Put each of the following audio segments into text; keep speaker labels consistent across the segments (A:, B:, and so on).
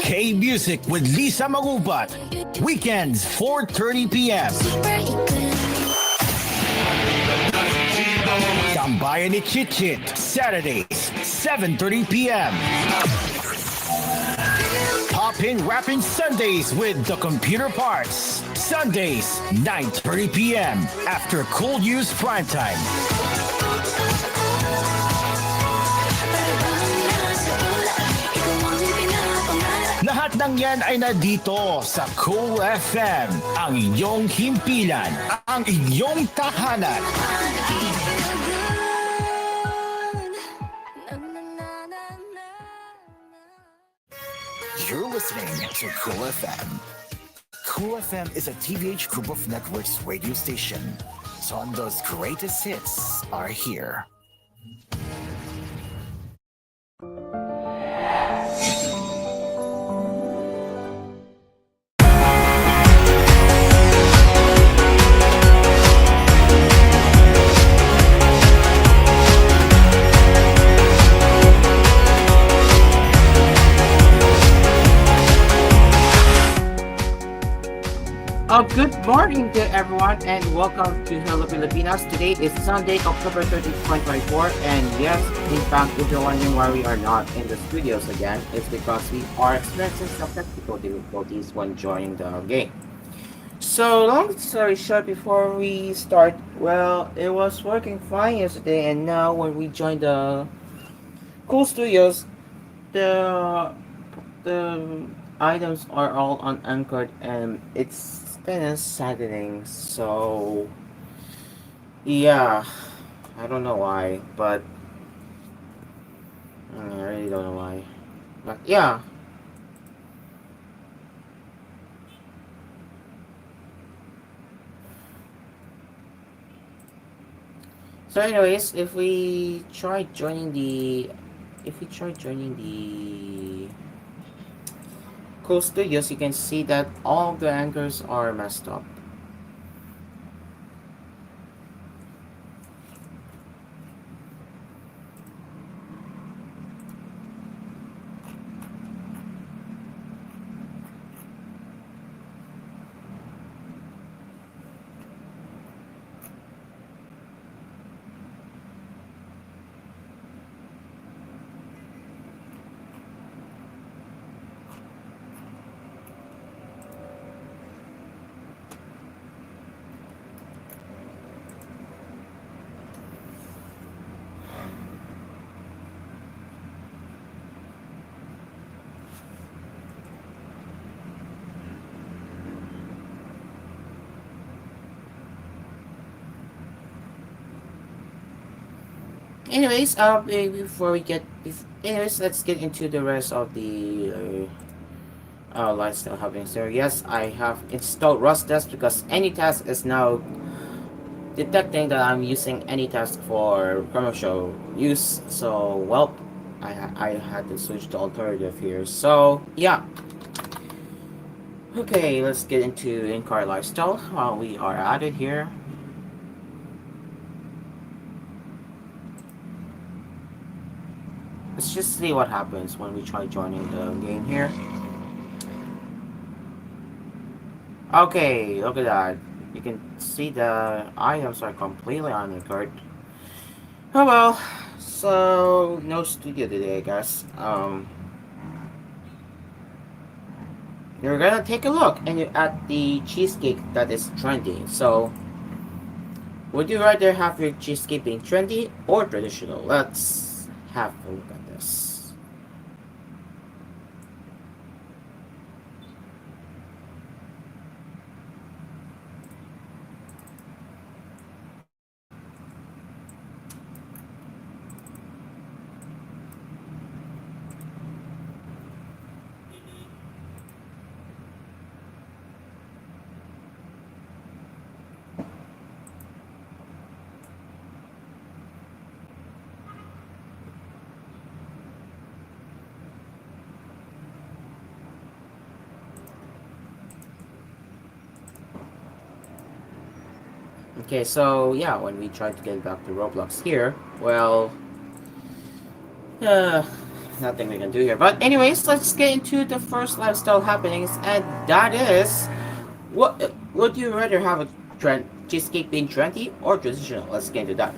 A: K-Music with Lisa Magubat. Weekends, 4:30 p.m. Tambayan ni Chit-Chit. Saturdays, 7:30 p.m. Poppin' Rappin' Sundays with The Computer Parts. Sundays, 9:30 p.m. after koolNews Primetime. Lahat ng yan ay nandito sa koolFM, ang inyong himpilan, ang inyong tahanan. You're listening to koolFM. koolFM is a TVH Group of Networks radio station. Sondo's greatest hits are here.
B: Good morning to everyone and welcome to Hello Pilipinas. Today is Sunday, October 30, 2024, and yes, in fact, if you're wondering why we are not in the studios again, it's because we are experiencing some technical difficulties when joining the game. So, long story short, before we start, well, it was working fine yesterday, and now when we join the Cool Studios, the items are all unanchored, and it's kind of saddening. So yeah, I don't know why, but I really don't know why. But yeah. So anyways, if we try joining the Cool Studios, you can see that all the anchors are messed up. Anyways, let's get into the rest of the lifestyle happening. So yes, I have installed Rustdesk because AnyTask is now detecting that I'm using AnyTask for commercial use. So well, I had to switch to alternative here. So yeah. Okay, let's get into in-car lifestyle while we are at it here. Let's just see what happens when we try joining the game here. Okay, look at that. You can see the items are completely unanchored. Oh well, so no studio today, I guess. You're gonna take a look at the cheesecake that is trendy. So, would you rather have your cheesecake being trendy or traditional? Let's have a look at this. Okay, so yeah, when we try to get back to Roblox here, well, nothing we can do here. But anyways, let's get into the first lifestyle happenings, and that is what would you rather have a cheesecake being trendy or traditional? Let's get into that.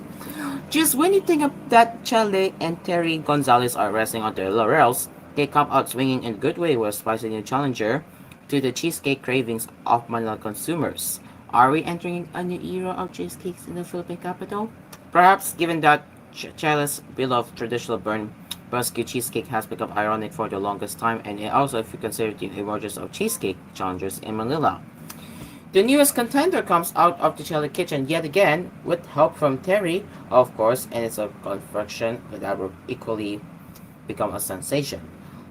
B: Just when you think of that Chele and Terry Gonzalez are resting on their laurels, they come out swinging in a good way with a spicy new challenger to the cheesecake cravings of Manila consumers. Are we entering a new era of cheesecakes in the Philippine capital? Perhaps, given that Chele's beloved traditional burn Basque cheesecake has become ironic for the longest time, and also if you consider the emergence of cheesecake challengers in Manila. The newest contender comes out of the Chile kitchen yet again, with help from Terry, of course, and it's a confection that will equally become a sensation.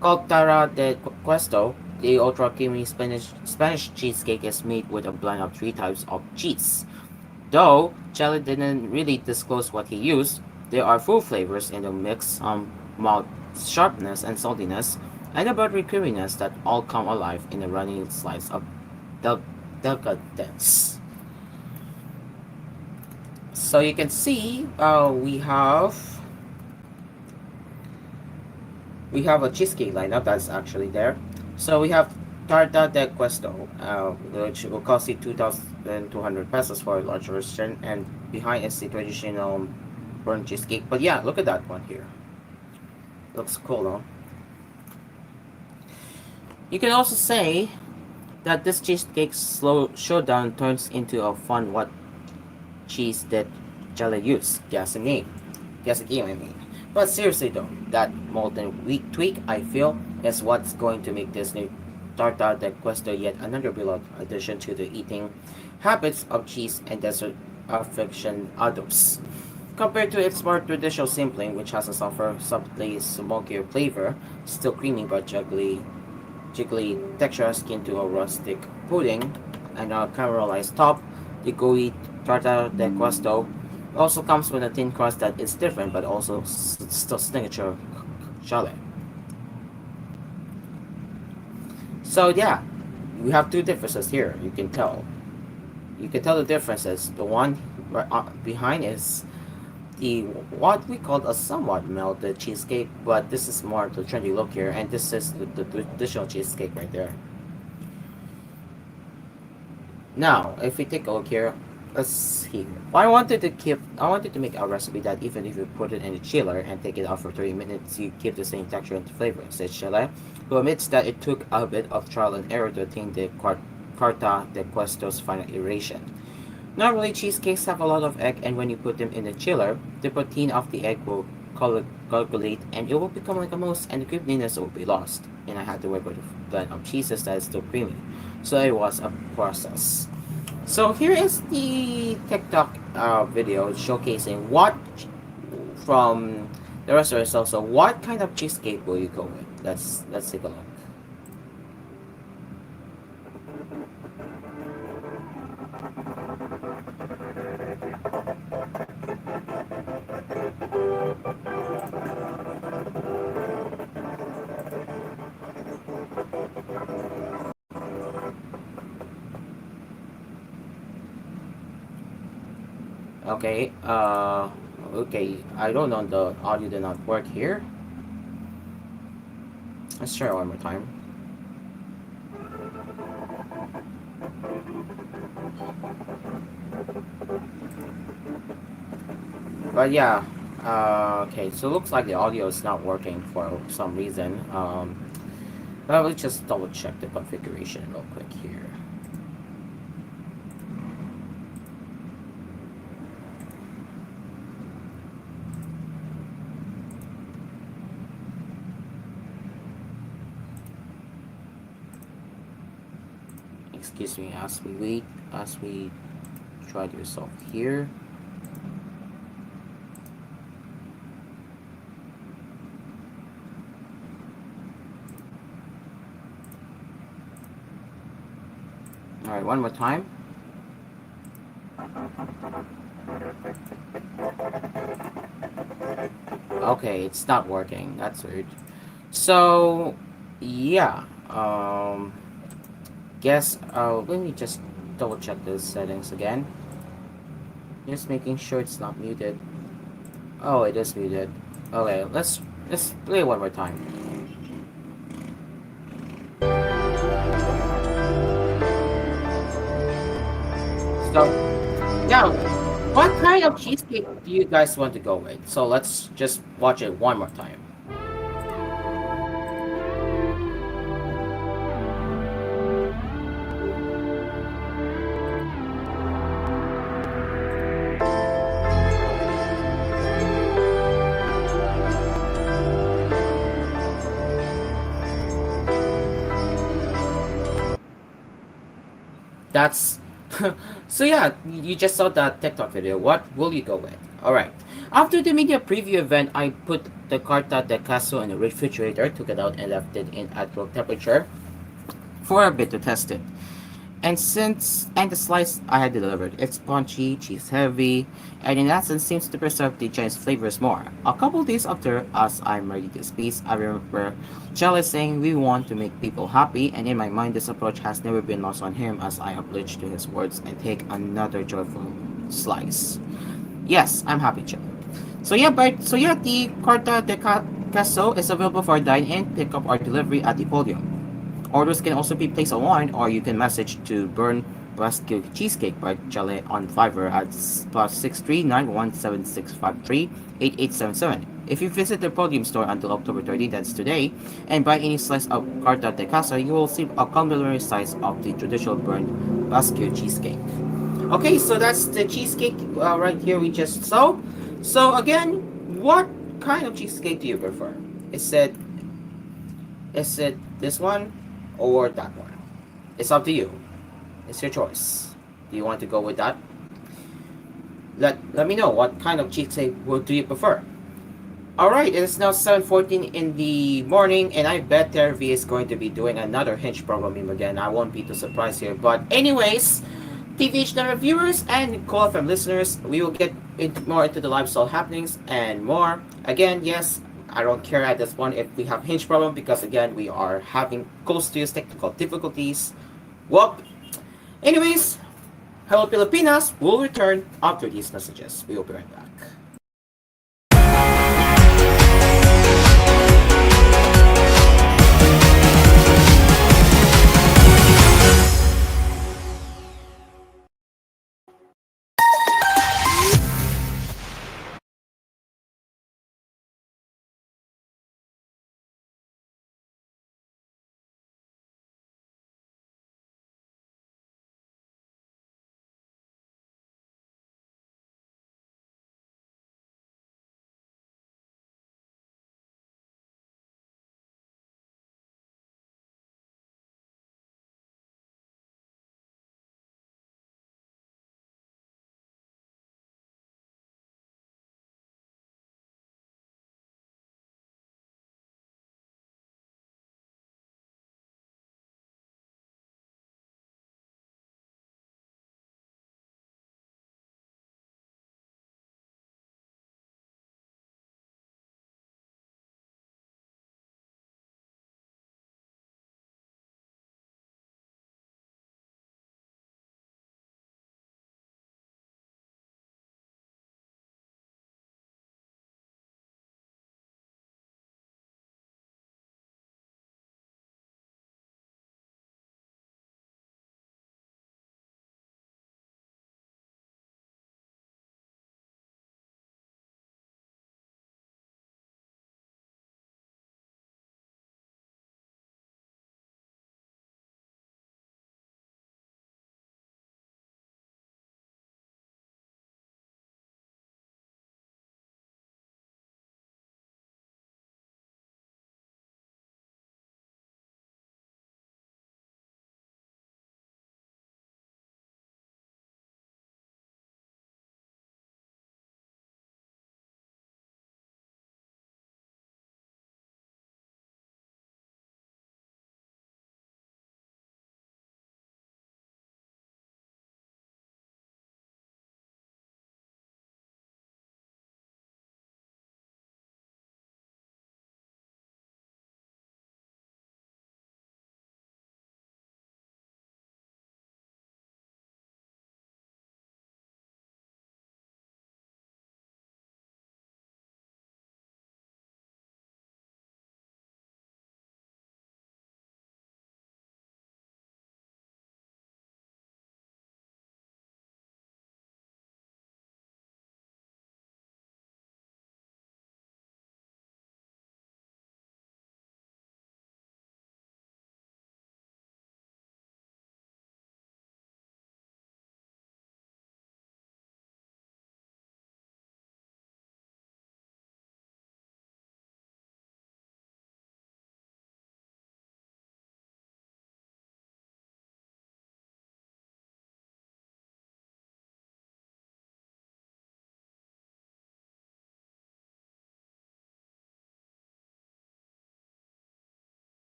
B: Called Tara de Questo, the ultra creamy Spanish cheesecake is made with a blend of three types of cheese. Though Chile didn't really disclose what he used, there are full flavors in the mix, mild sharpness and saltiness, and a buttery creaminess that all come alive in a runny slice of del- decadence. So you can see, we have a cheesecake lineup that's actually there. So we have Tarta de Questo, which will cost you 2,200 pesos for a large version, and behind is the traditional burnt cheesecake. But yeah, look at that one here. Looks cool, huh? You can also say that this cheesecake slow showdown turns into a fun what cheese that Jelly use. Guess a name. Guess a game, I mean. But seriously though, that molten wheat tweak I feel is what's going to make this new Tartar de Questo yet another beloved addition to the eating habits of cheese and dessert aficionados. Compared to its more traditional simpling, which has a softer, subtly smokier flavor, still creamy but jiggly texture skin to a rustic pudding, and a caramelized top, the gooey tartar de questo also comes with a thin crust that is different but also still signature chalet. So yeah, we have two differences here. You can tell. You can tell the differences. The one right behind is the what we call a somewhat melted cheesecake, but this is more the trendy look here, and this is the traditional cheesecake right there. Now, if we take a look here, let's see. I wanted to make a recipe that even if you put it in the chiller and take it out for 30 minutes, you keep the same texture and flavor, said Chile, who admits that it took a bit of trial and error to attain the Carta de Questo's final iteration. Normally, cheesecakes have a lot of egg, and when you put them in the chiller, the protein of the egg will coagulate, and it will become like a mousse, and the creaminess will be lost. And I had to work with a blend of cheeses that is still creamy. So it was a process. So here is the TikTok video showcasing what from the restaurant. Also, what kind of cheesecake will you go with? Let's take a look. Okay, okay, I don't know, the audio did not work here. Let's try one more time. But yeah, okay, so it looks like the audio is not working for some reason. But let's just double check the configuration real quick here. Excuse me as we wait, as we try to resolve here. Alright, one more time. Okay, it's not working. That's weird. So, yeah. Guess, let me just double check the settings again. Just making sure it's not muted. Oh, it is muted. Okay, let's Let's play one more time. So, yeah, what kind of cheesecake do you guys want to go with? So let's just watch it one more time. That's so yeah, you just saw that TikTok video. What will you go with? Alright. After the media preview event, I put the Carta de Caso in the refrigerator, took it out and left it in at room temperature for a bit to test it. And the slice I had delivered, it's punchy, cheese heavy, and in essence seems to preserve the Chinese flavors more. A couple days after as I'm ready to speak, I remember Charlie saying we want to make people happy, and in my mind this approach has never been lost on him as I oblige to his words and take another joyful slice. Yes, I'm happy, Charlie. So yeah, the Carta de Queso is available for dine-in, pickup, or delivery at the podium. Orders can also be placed online, or you can message to Burn Rescue Cheesecake by Chale on Fiverr at +63917653887. If you visit the podium store until October 30th, that's today, and buy any slice of Carta de Casa, you will receive a complimentary slice of the traditional Burn Rescue Cheesecake. Okay, so that's the cheesecake right here we just saw. So again, what kind of cheesecake do you prefer? Is it is it this one or that one? It's up to you. It's your choice. Do you want to go with that? Let me know what kind of cheesecake do you prefer. Alright, it is now 7:14 in the morning, and I bet Terry is going to be doing another hinge program meme again. I won't be too surprised here. But anyways, TVH Network viewers and koolFM listeners, we will get more into the lifestyle happenings and more. Again, yes, I don't care at this point if we have hinge problem because again we are having close to technical difficulties. Well, anyways, Hello Pilipinas will return after these messages. We will be right back.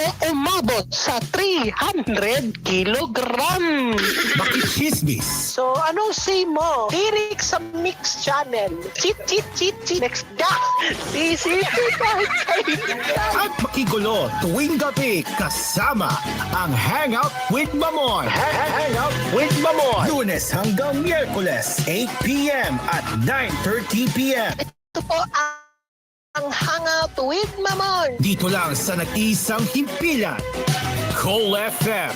C: ito umabot sa 300 kilogram.
A: Makichismis.
C: So, anong say mo? Tirik sa Mix Channel. Cheat, cheat, cheat, cheat. Next da. Sisi.
A: At makigulo tuwing gabi kasama ang Hangout with Mamoy. Hangout with Mamoy. Lunes hanggang Miyerkules, 8 p.m. at 9:30 p.m.
C: Ito po ang Hangout with Mamon.
A: Dito lang sa nag-iisang himpilan, koolFM.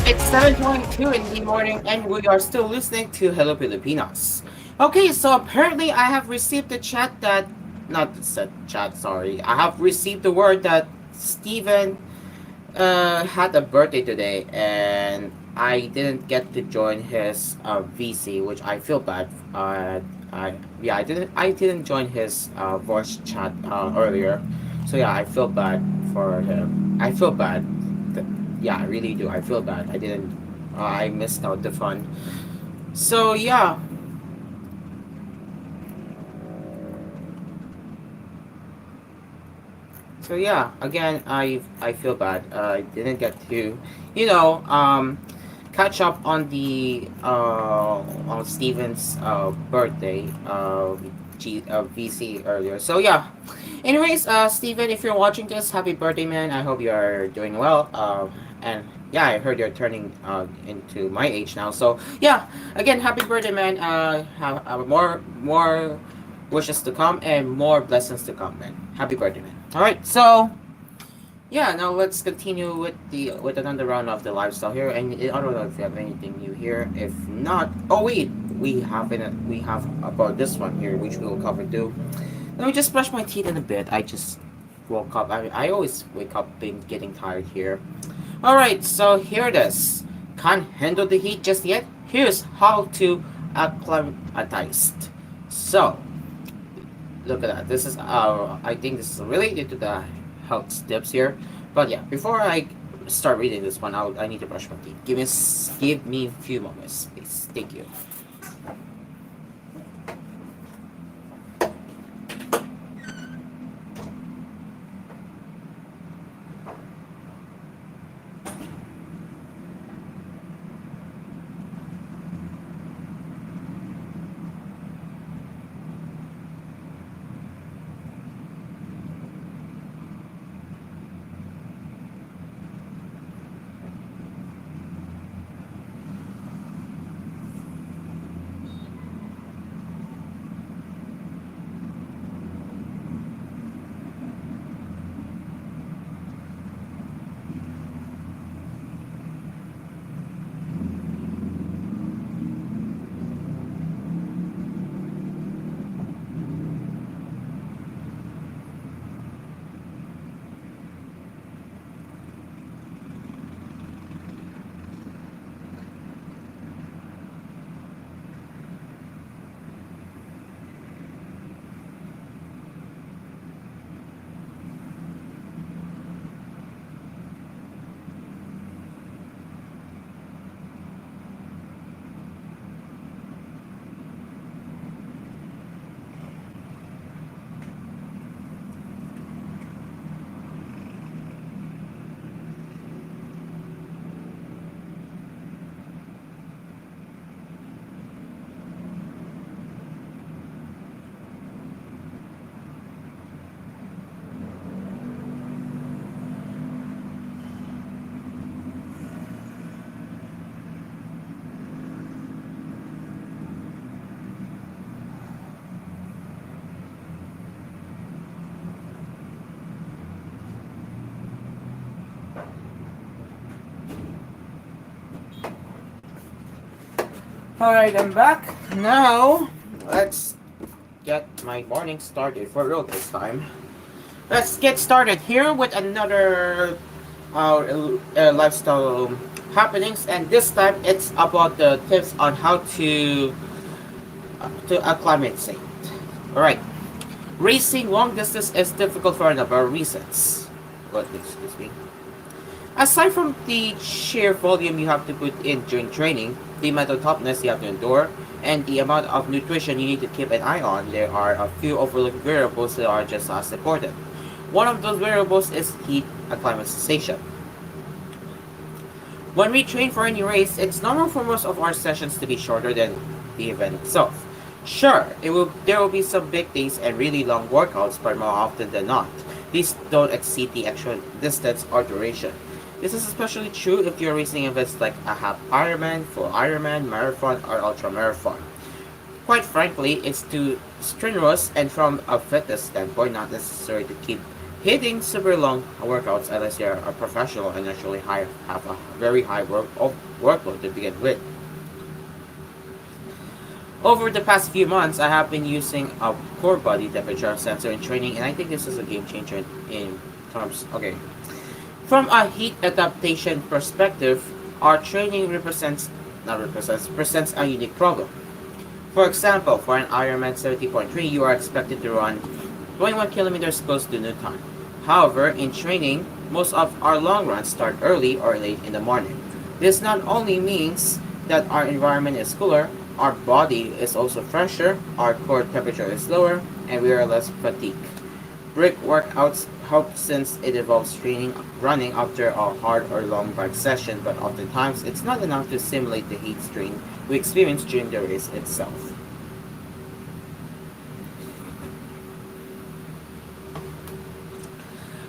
B: It's 7:22 in the morning, and we are still listening to Hello Pilipinas. Okay, so apparently I have received the chat that, not the chat, sorry. I have received the word that Steven had a birthday today, and I didn't get to join his VC, which I feel bad. I didn't join his voice chat earlier, so yeah, I feel bad for him. I feel bad. Yeah, I really do. I feel bad. I didn't. I missed out the fun. So yeah. So yeah. Again, I feel bad. I didn't get to, you know, catch up on the on Steven's birthday VC earlier. So yeah. Anyways, Steven, if you're watching this, happy birthday, man. I hope you are doing well. And yeah, I heard you're turning into my age now. So yeah, again, happy birthday, man. Have more wishes to come and more blessings to come, man. Happy birthday, man. All right, so yeah, now let's continue with another round of the lifestyle here. And I don't know if you have anything new here. If not, oh wait, we have about this one here, which we will cover too. Let me just brush my teeth in a bit. I just woke up. I always wake up being getting tired here. Alright, so here it is. Can't handle the heat just yet? Here's how to acclimatize. So, look at that. This is I think this is related to the health tips here. But yeah, before I start reading this one, I need to brush my teeth. Give me a few moments, please. Thank you. Alright, I'm back. Now, let's get my morning started for real this time. Let's get started here with another lifestyle happenings, and this time it's about the tips on how to acclimate. Alright, racing long distance is difficult for a number of reasons. What, excuse me. Aside from the sheer volume you have to put in during training, the mental toughness you have to endure, and the amount of nutrition you need to keep an eye on, there are a few overlooked variables that are just as important. One of those variables is heat acclimatization. When we train for any race, it's normal for most of our sessions to be shorter than the event itself. Sure, there will be some big days and really long workouts, but more often than not, these don't exceed the actual distance or duration. This is especially true if you're racing events like a half Ironman, full Ironman, marathon, or ultra marathon. Quite frankly, it's too strenuous, and from a fitness standpoint, not necessary to keep hitting super long workouts unless you're a professional and actually have a very high workload to begin with. Over the past few months, I have been using a core body temperature sensor in training, and I think this is a game changer in terms. Okay, from a heat adaptation perspective, our training presents a unique problem. For example, for an Ironman 70.3, you are expected to run 21 kilometers close to noon time. However, in training, most of our long runs start early or late in the morning. This not only means that our environment is cooler, our body is also fresher, our core temperature is lower, and we are less fatigued. Brick workouts help since it involves running after a hard or long bike session, but oftentimes it's not enough to simulate the heat strain we experience during the race itself.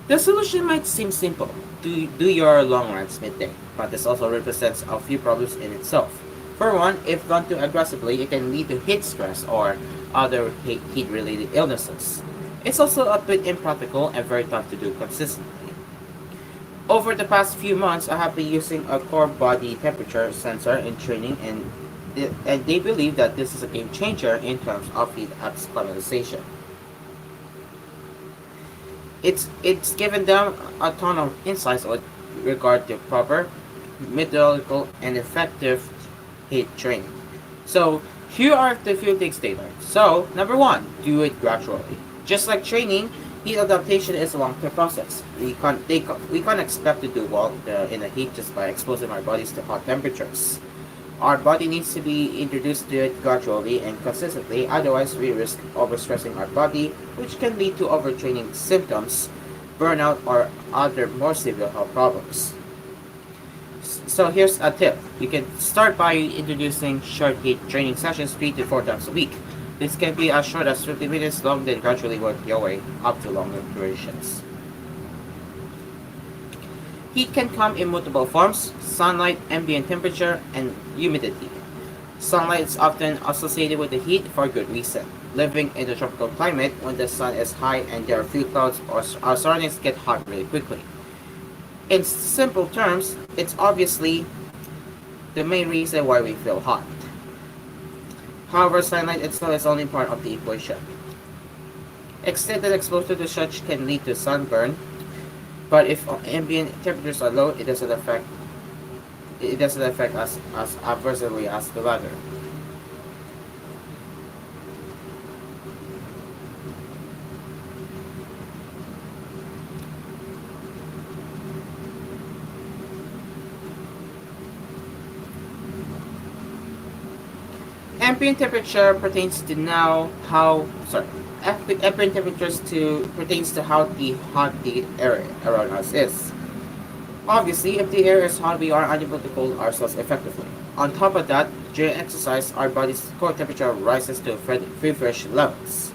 B: The solution might seem simple: do your long runs midday, but this also represents a few problems in itself. For one, if run too aggressively, it can lead to heat stress or other heat-related illnesses. It's also a bit impractical and very tough to do consistently. Over the past few months, I have been using a core body temperature sensor in training, and they believe that this is a game changer in terms of heat acclimatization. It's given them a ton of insights with regard to proper, methodical, and effective heat training. So here are the few things they learned. So number one, do it gradually. Just like training, heat adaptation is a long-term process. We can't expect to do well in the heat just by exposing our bodies to hot temperatures. Our body needs to be introduced to it gradually and consistently, otherwise we risk overstressing our body, which can lead to overtraining symptoms, burnout, or other more severe health problems. So here's a tip. You can start by introducing short heat training sessions 3 to 4 times a week. This can be as short as 50 minutes long, then gradually work your way up to longer durations. Heat can come in multiple forms: sunlight, ambient temperature, and humidity. Sunlight is often associated with the heat for good reason. Living in a tropical climate, when the sun is high and there are few clouds, our surroundings get hot really quickly. In simple terms, it's obviously the main reason why we feel hot. However, sunlight itself is only part of the equation. Extended exposure to such can lead to sunburn, but if ambient temperatures are low, it doesn't affect us as adversely as the latter. Ambient temperature pertains to ambient temperatures pertains to how the hot the air around us is. Obviously, if the air is hot, we are unable to cool ourselves effectively. On top of that, during exercise, our body's core temperature rises to feverish levels.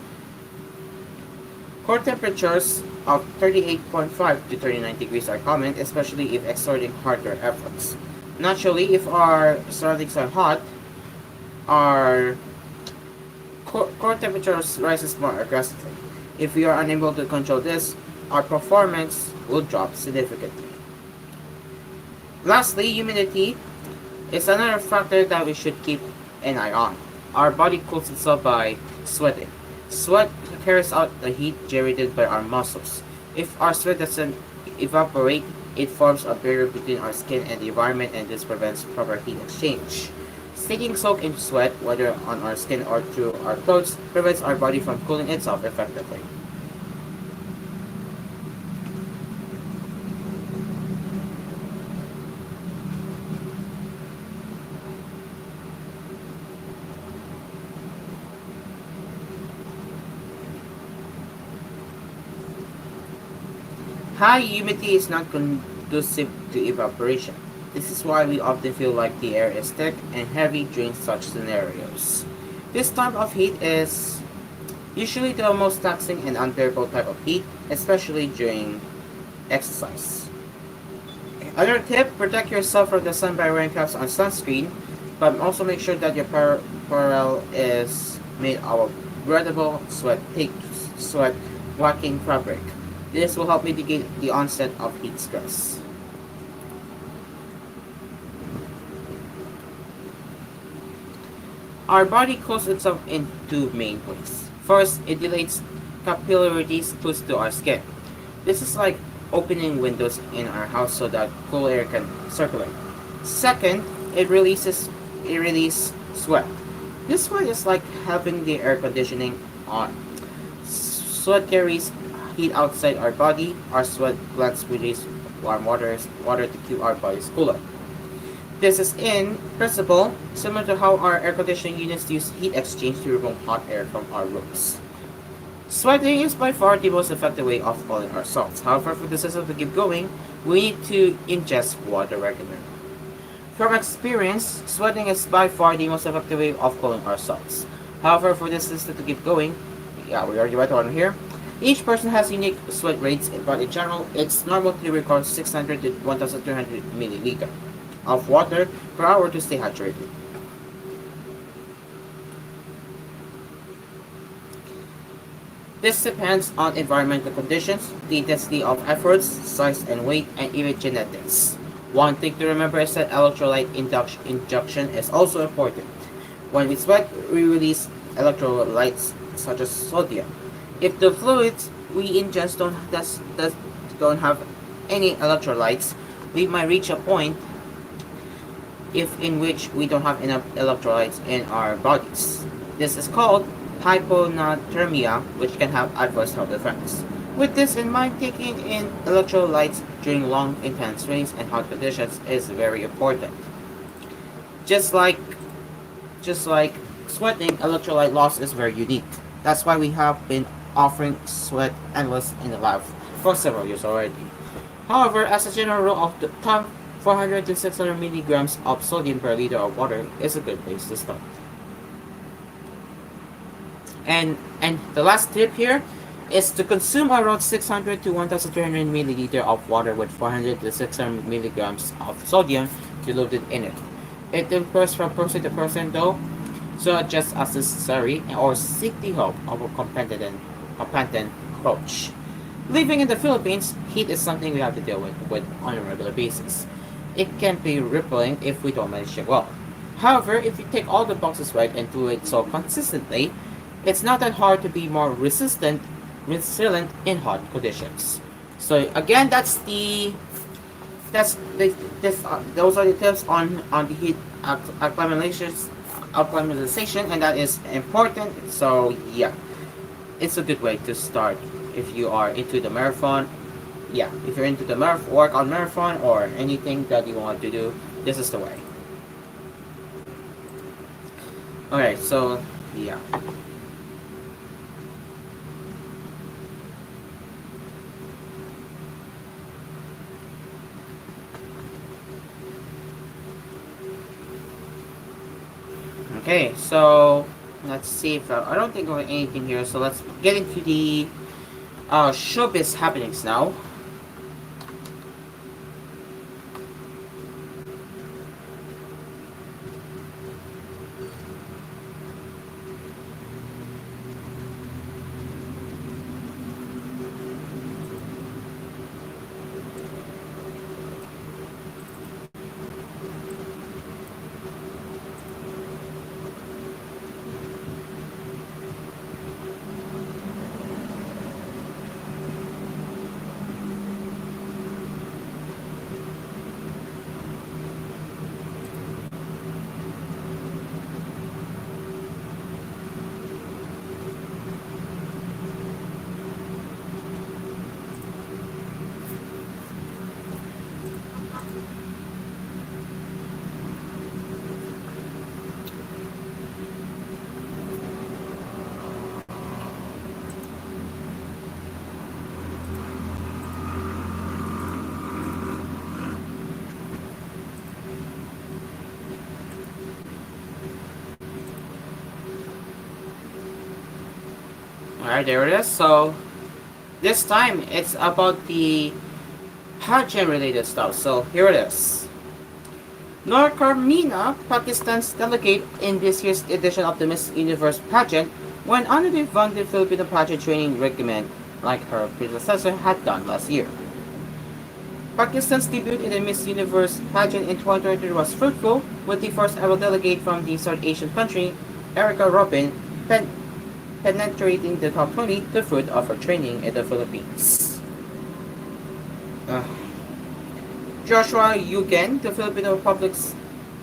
B: Core temperatures of 38.5 to 39 degrees are common, especially if exerting harder efforts. Naturally, if our surroundings are hot, our core temperature rises more aggressively. If we are unable to control this, our performance will drop significantly. Lastly, humidity is another factor that we should keep and ion. Our body cools itself by sweating. Sweat carries out the heat generated by our muscles. If our sweat doesn't evaporate, it forms a barrier between our skin and the environment, and this prevents proper heat exchange. Staying soaked in sweat, whether on our skin or through our clothes, prevents our body from cooling itself effectively. High humidity is not conducive to evaporation. This is why we often feel like the air is thick and heavy during such scenarios. This type of heat is usually the most taxing and unbearable type of heat, especially during exercise. Another tip, protect yourself from the sun by wearing caps on sunscreen, but also make sure that your apparel is made of breathable sweat wicking fabric. This will help mitigate the onset of heat stress. Our body cools itself in two main ways. First, it dilates capillaries close to our skin. This is like opening windows in our house so that cool air can circulate. Second, it releases sweat. This one is like having the air conditioning on. Sweat carries heat outside our body. Our sweat glands release water to keep our bodies cooler. This is in principle similar to how our air conditioning units use heat exchange to remove hot air from our rooms. Sweating is by far the most effective way of cooling ourselves. However, for the system to keep going, we need to ingest water regularly. From experience, sweating is by far the most effective way of cooling ourselves. However, for this system to keep going, yeah, we already went on here. Each person has unique sweat rates, but in general, it's normal to record 600 to 1,300 milliliters of water per hour to stay hydrated. This depends on environmental conditions, the intensity of efforts, size and weight, and even genetics. One thing to remember is that electrolyte injection is also important. When we sweat, we release electrolytes such as sodium. If the fluids we ingest don't have any electrolytes, we might reach a point in which we don't have enough electrolytes in our bodies. This is called hyponathermia, which can have adverse health effects. With this in mind, taking in electrolytes during long, intense rains and hot conditions is very important. Just like sweating, electrolyte loss is very unique. That's why we have been offering sweat endless in the lab for several years already. However, as a general rule of thumb, 400 to 600 milligrams of sodium per liter of water is a good place to start. And the last tip here is to consume around 600 to 1,300 milliliter of water with 400 to 600 milligrams of sodium diluted in it. It differs from person to person though, so adjust as necessary or seek the help of a competent coach. Living in the Philippines, heat is something we have to deal with on a regular basis. It can be rippling if we don't manage it well. However, if you take all the boxes right and do it so consistently, it's not that hard to be more resilient in hot conditions. So again, those are the tips on the heat acclimatization, and that is important. So yeah, it's a good way to start if you are into the marathon. Yeah, if you're into the workout marathon or anything that you want to do, this is the way. Alright, so yeah. Okay, so let's see if I don't think of anything here. So let's get into the showbiz happenings now. Alright, there it is. So this time it's about the pageant related stuff. So here it is. Noor Carmina, Pakistan's delegate in this year's edition of the Miss Universe pageant, went on to run the Filipino pageant training regimen like her predecessor had done last year. Pakistan's debut in the Miss Universe pageant in 2023 was fruitful, with the first ever delegate from the South Asian country, Erica Robin, penetrating the top 20, the fruit of her training in the Philippines. Joshua Yugen, the Filipino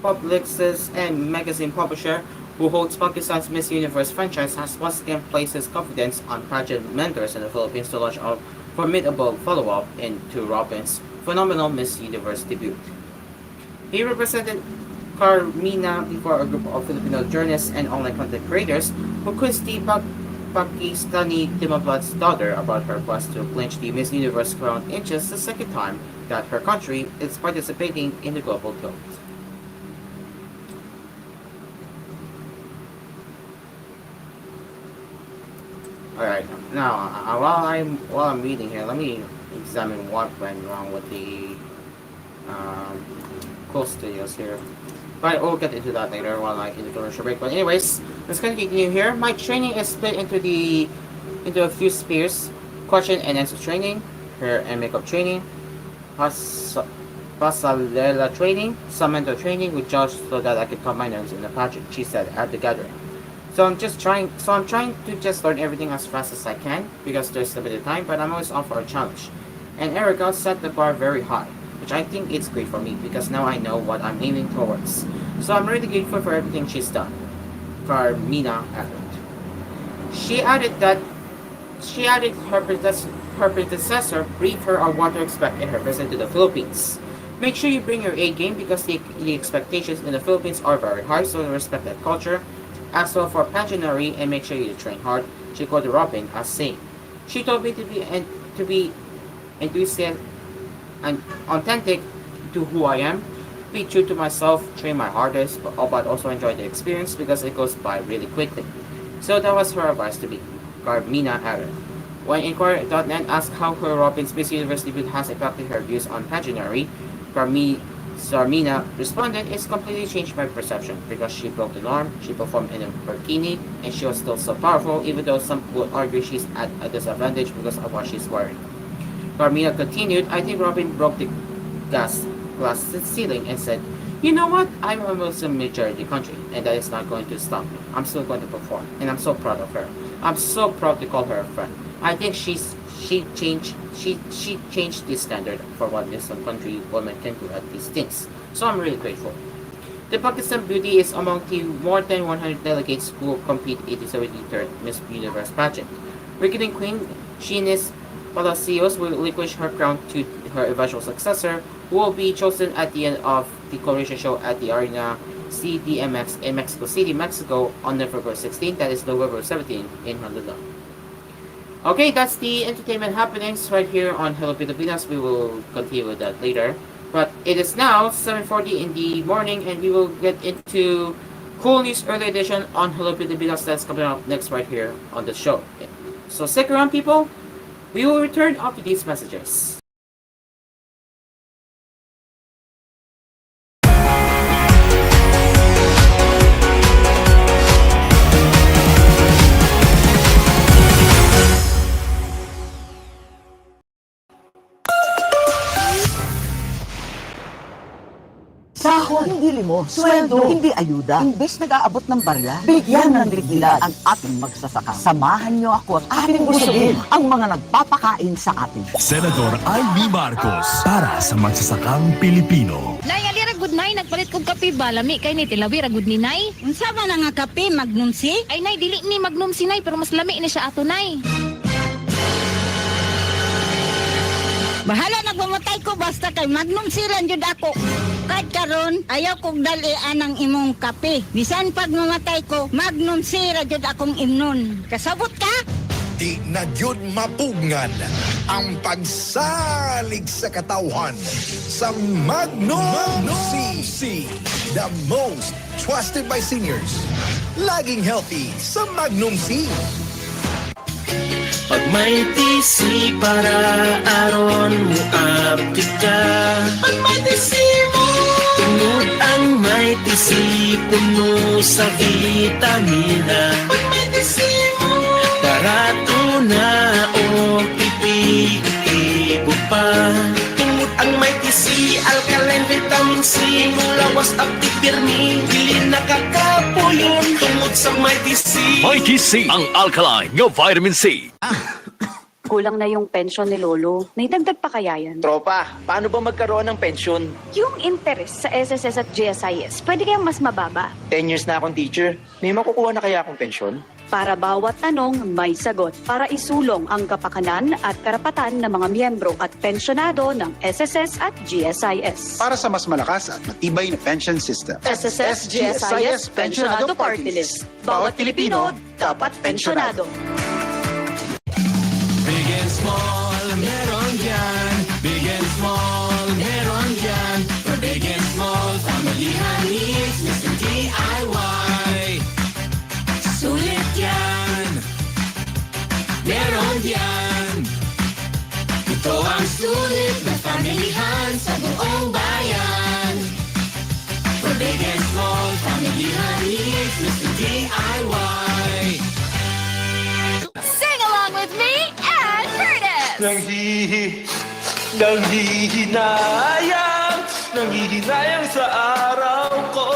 B: publicist and magazine publisher who holds Pakistan's Miss Universe franchise, has once again placed his confidence on pageant mentors in the Philippines to launch a formidable follow-up into Robin's phenomenal Miss Universe debut. He represented Carmina before a group of Filipino journalists and online content creators who quizzed the Pakistani diplomat's daughter about her quest to clinch the Miss Universe crown inches the second time that her country is participating in the global tilt. Alright, now while I'm reading here, let me examine what went wrong with the Cool Studios here. But we'll get into that later while I in the commercial break. But anyways, let's continue here. My training is split into a few spheres: question and answer training, hair and makeup training, pasarela training, some mental training with Josh so that I could calm my nerves in the pageant, she said at the gathering. I'm trying to just learn everything as fast as I can because there's limited time, but I'm always up for a challenge. And Erica set the bar very high, which I think is great for me because now I know what I'm aiming towards. So I'm really grateful for everything she's done. Carmina added. She added her predecessor briefed her on what to expect in her visit to the Philippines. Make sure you bring your A game because the expectations in the Philippines are very high, so respect that culture. As well for pageantry and make sure you train hard, she quoted Robin as saying. She told me to be enthusiastic and authentic to who I am, be true to myself, train my hardest, but also enjoy the experience because it goes by really quickly. So that was her advice to me, Carmina added. When Inquirer.net asked how her Robin's Miss Universe debut has impacted her views on pageantry, Carmina responded, "It's completely changed my perception because she broke the norm, she performed in a bikini, and she was still so powerful even though some would argue she's at a disadvantage because of what she's wearing." Carmina continued, "I think Robin broke the glass ceiling and said, you know what, I'm a Muslim majority country and that is not going to stop me. I'm still going to perform and I'm so proud of her. I'm so proud to call her a friend. I think she changed the standard for what Muslim country women can do at these things. So I'm really grateful." The Pakistan beauty is among the more than 100 delegates who will compete in the 73rd Miss Universe pageant. Cricketing queen Shinis Palacios will relinquish her crown to her eventual successor, who will be chosen at the end of the coronation show at the Arena CDMX in Mexico City, Mexico on November 16th, that is November 17th in Honolulu. Okay, that's the entertainment happenings right here on Hello Pilipinas. We will continue with that later. But it is now 7:40 in the morning and we will get into koolNews early edition on Hello Pilipinas. That's coming up next right here on the show. So stick around, people. We will return after these messages.
D: Sahod, hindi limo. Sweldo, hindi ayuda. Imbes nag-aabot ng barya, bigyan ng dignidad ang ating magsasaka. Samahan niyo ako at ating busugin ang mga nagpapakain sa atin.
E: Senador Ivy Marcos para sa magsasakang Pilipino.
F: Nay, alira good nay, nagpalit kong kape ba? Lami kay ni tilawi ra good ni nay.
G: Unsa man nga kape Magnum si?
F: Ay nay, dili ni Magnum si nay, pero mas lami ni siya ato nay.
G: Bahala nagmamatay ko basta kay Magnum si lang jud ako. Kahit karon ayaw kong dalian ang imong kape. Bisan pag mamatay ko, Magnum si ra jud akong imnon. Kasabot ka?
H: Di na yun mapugngan ang pagsalig sa katawhan sa Magnum C. The most trusted by seniors. Laging healthy sa Magnum C.
I: Pag may TC para aron mo update ka. Pag may TC mo, tungod ang may TC puno sa vitamina. Pag may TC mo, barato na o ipigo pa. Tungod ang may TC, alkaline vitamin C, mulawas active birni, dili nakakapuyon. Tungod sa may TC,
E: Mighty C, ang alkaline ng vitamin C.
J: Kulang na yung pension ni Lolo. Naidagdag pa kaya yan?
K: Tropa, paano ba magkaroon ng pensyon?
J: Yung interest sa SSS at GSIS, pwede kayang mas mababa.
K: 10 years na akong teacher. May makukuha na kaya akong pensyon?
J: Para bawat tanong, may sagot. Para isulong ang kapakanan at karapatan ng mga miyembro at pensyonado ng SSS at GSIS.
L: Para sa mas malakas at matibay na pension system.
J: SSS, GSIS, Pensionado Party List. Bawat Pilipino, dapat pensyonado.
I: big and small, meron yan. Big and small, meron yan. For big and small, pamilihan needs, Mr. DIY. Sulit yan, meron yan. Ito ang sulit na pamilihan sa buong bayan. For big and small, pamilihan needs, Mr. DIY.
F: Sing along with me and Curtis!
I: Nanghihinayang sa araw ko.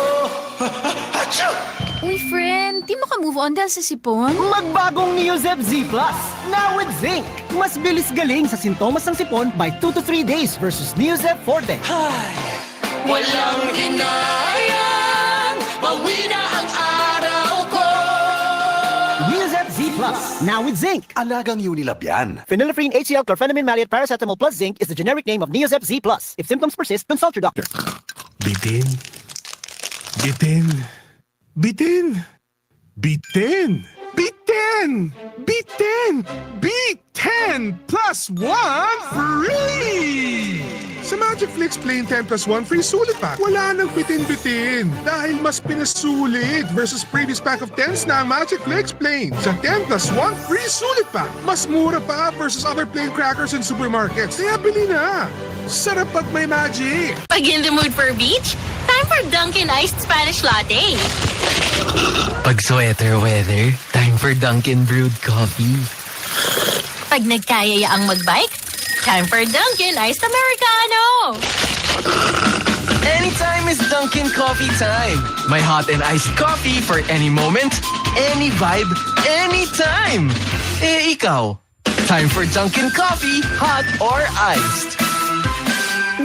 F: Uy, friend, di mo ka move on dahil sa sipon?
M: Magbagong Neozep Z Plus, now with zinc. Mas bilis galing sa sintomas ng sipon by 2 to 3 days versus Neozep Forte.
I: Walang hinayang, bawi na ang araw ko.
M: Neozep Z Plus, now with zinc.
N: Alagang Unilab yan.
M: Phenylephrine HCl chlorphenamine maleate paracetamol plus zinc is the generic name of Neozep Z Plus. If symptoms persist, consult your doctor.
E: Bitin. Bitin. Bitin! Bitin! Bitin! Bitin! B10 plus 1 free!
O: Sa Magic Flix Plain 10 plus 1 free sulit pack, wala nang bitin-bitin dahil mas pinasulit versus previous pack of 10s na ang Magic Flix Plain. Sa 10 plus 1 free sulit pack, mas mura pa versus other plain crackers in supermarkets. Kaya bili na! Sarap pag may magic!
P: Pag in the mood for beach, time for Dunkin' Iced Spanish Latte.
Q: Pag sweater weather, time for Dunkin' Brewed Coffee.
P: Pag nagkayaya ang magbike, time for Dunkin' Iced Americano.
Q: Anytime is Dunkin' Coffee time. My hot and iced coffee for any moment, any vibe, anytime. Eh, ikaw? Time for Dunkin' Coffee, hot or iced.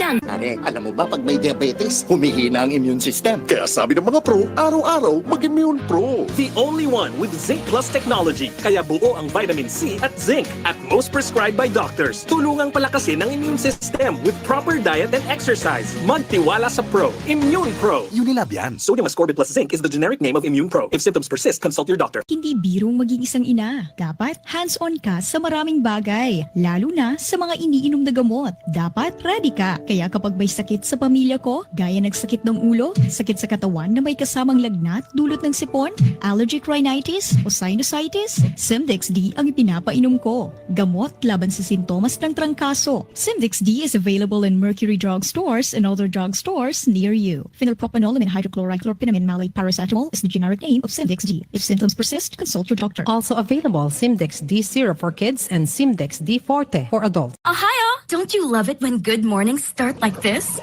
N: Nare, alam mo ba pag may diabetes, humihina ang immune system. Kaya sabi ng mga pro, araw-araw mag-immune pro.
R: The only one with Zinc Plus technology. Kaya buo ang vitamin C at zinc at most prescribed by doctors. Tulungang palakasin ang immune system with proper diet and exercise. Magtiwala sa Pro. Immune Pro.
N: Unilab yan.
R: Sodium ascorbate plus zinc is the generic name of Immune Pro. If symptoms persist, consult your doctor.
S: Hindi birong maging isang ina. Dapat hands-on ka sa maraming bagay. Lalo na sa mga iniinom na gamot. Dapat ready ka. Kaya kapag may sakit sa pamilya ko, gaya ng sakit ng ulo, sakit sa katawan na may kasamang lagnat dulot ng sipon, allergic rhinitis o sinusitis, Simdex D ang ipinapainom ko. Gamot laban sa sintomas ng trangkaso. Simdex D is available in Mercury Drug Stores and other drug stores near you. Phenylpropanolamine hydrochloride chlorphenamine malate paracetamol is the generic name of Simdex D. If symptoms persist, consult your doctor.
T: Also available Simdex D syrup for kids and Simdex D Forte for adults.
P: Ohio! Don't you love it when good mornings start like this?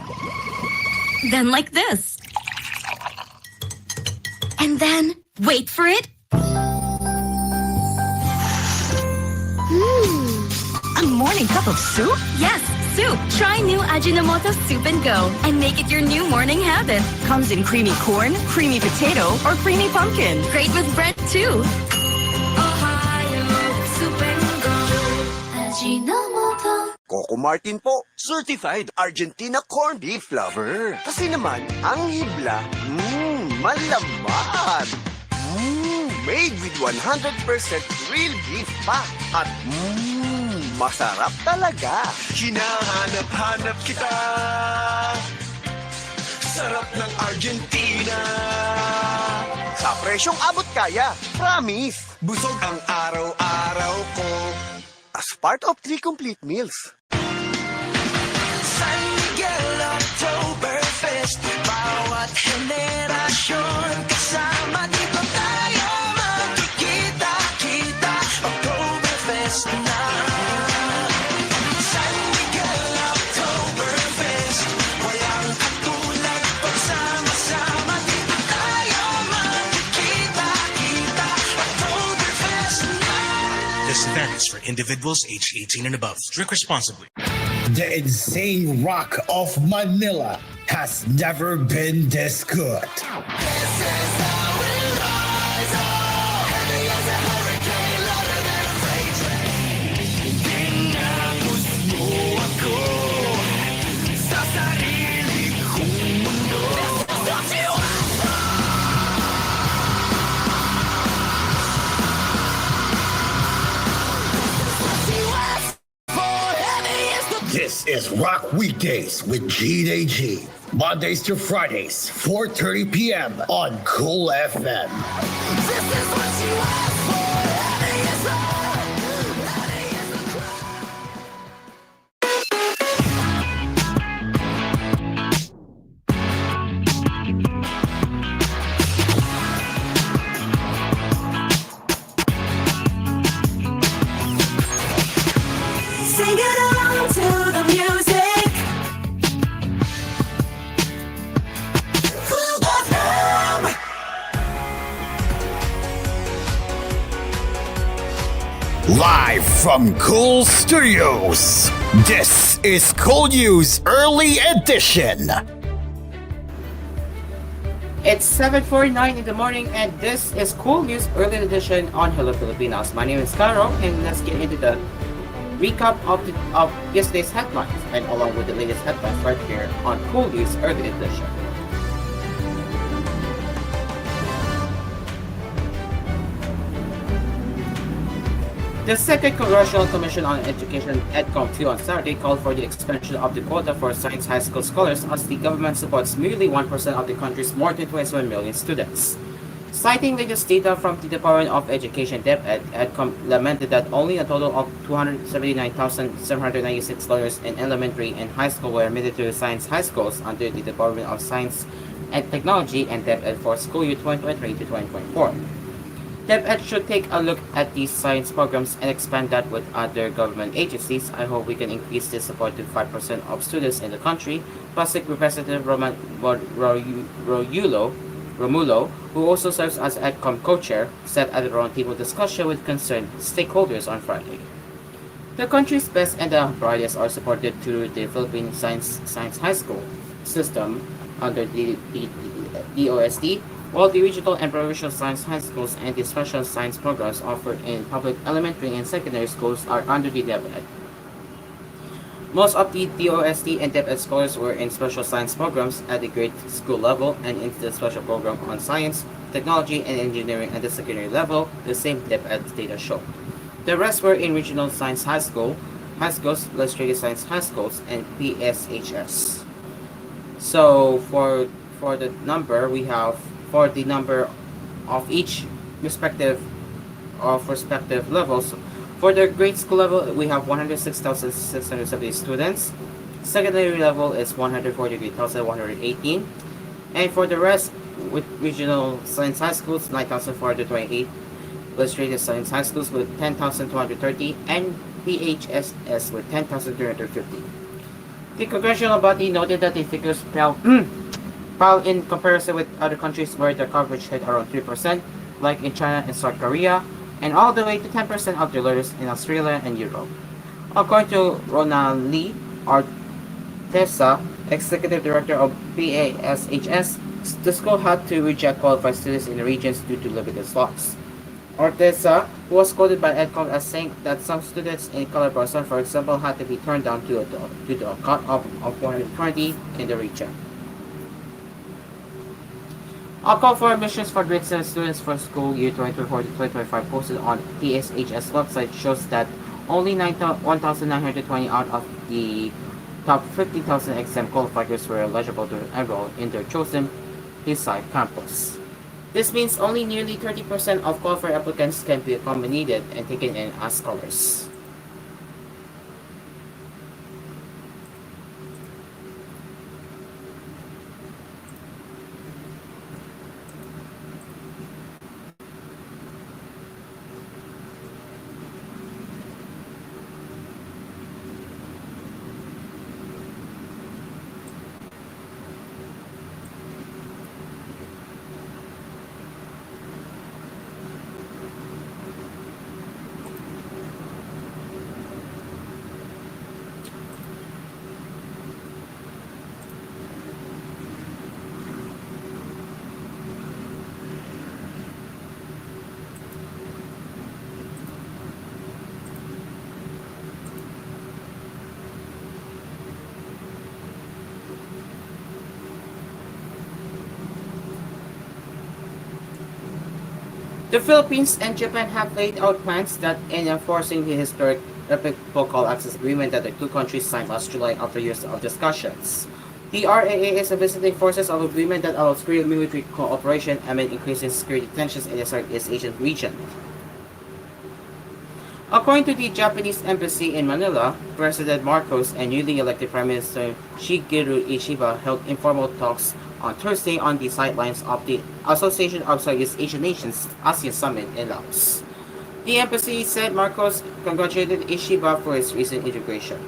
P: Then like this. And then, wait for it.
S: A morning cup of soup?
P: Yes, soup. Try new Ajinomoto Soup and Go and make it your new morning habit.
S: Comes in creamy corn, creamy potato, or creamy pumpkin.
P: Great with bread too.
I: Ohio, Soup and Go.
P: Ajinomoto.
N: Coco Martin po, certified Argentina corned beef lover. Kasi naman, ang hibla, malaman. Made with 100% real beef fat. At masarap talaga.
I: Hinahanap-hanap kita. Sarap ng Argentina.
N: Sa presyong abot kaya, promise.
H: busog ang araw-araw ko.
U: As part of 3 complete meals.
I: San Miguel Oktoberfest, bawat henerasyon kasama dito tayo magkikita-kita. Oktoberfest na. San Miguel Oktoberfest, walang katulad pagsama-sama dito tayo magkikita-kita. Oktoberfest na.
V: This event is for individuals aged 18 and above. Drink responsibly.
A: The insane rock of Manila has never been this good. This is Rock Weekdays with G. Mondays to Fridays, 4:30 p.m. on koolFM.
I: Sing it along to the music. koolFM.
A: Live from Kool Studios, this is koolNews Early Edition.
B: It's 7:49 in the morning, and this is koolNews Early Edition on Hello Pilipinas. My name is Cairo, and let's get into the recap of yesterday's headlines, and along with the latest headlines right here on koolNews Early Edition. The Second Congressional Commission on Education, EDCOM-2, on Saturday called for the expansion of the quota for science high school scholars as the government supports merely 1% of the country's more than 27 million students. Citing latest data from the Department of Education, DepEd, EDCOM lamented that only a total of $279,796 in elementary and high school were admitted to science high schools under the Department of Science and Technology and DepEd for school year 2023 to 2024. DepEd should take a look at these science programs and expand that with other government agencies. I hope we can increase this support to 5% of students in the country. Plastic Representative Romulo, who also serves as EDCOM co-chair, said at a roundtable discussion with concerned stakeholders on Friday. The country's best and the brightest are supported through the Philippine Science High School system under the DOST, while the regional and provincial science high schools and the special science programs offered in public elementary and secondary schools are under the DepEd. Most of the DOST and DepEd scholars were in special science programs at the grade school level and into the special program on science, technology, and engineering at the secondary level, the same DepEd data show. The rest were in regional science high schools, illustrated science high schools, and PSHS. So for the number, we have for the number of each respective levels. For the grade school level, we have 106,670 students. Secondary level is 143,118. And for the rest, with regional science high schools, 9,428. Illustrated science high schools with 10,230. And PHSS with 10,350. The congressional body noted that the figures fell in comparison with other countries where the coverage hit around 3%, like in China and South Korea, and all the way to 10% of the learners in Australia and Europe. According to Ronald Lee Artesa, Executive Director of PASHS, the school had to reject qualified students in the regions due to limited slots. Artesa was quoted by EDCOM as saying that some students in Calabarzon, for example, had to be turned down due to a cut-off of 120 in the region. A call for admissions for grade 7 students for school year 2024-2025 posted on PSHS website shows that only 1,920 out of the top 50,000 exam qualifiers were eligible to enroll in their chosen Hillside campus. This means only nearly 30% of qualified applicants can be accommodated and taken in as scholars. The Philippines and Japan have laid out plans that in enforcing the historic Reciprocal Access Agreement that the two countries signed last July after years of discussions. The RAA is a visiting forces of agreement that allows greater military cooperation amid increasing security tensions in the Southeast Asian region. According to the Japanese embassy in Manila, President Marcos and newly elected Prime Minister Shigeru Ishiba held informal talks on Thursday on the sidelines of the Association of Southeast Asian Nations ASEAN Summit in Laos. The embassy said Marcos congratulated Ishiba for his recent integration.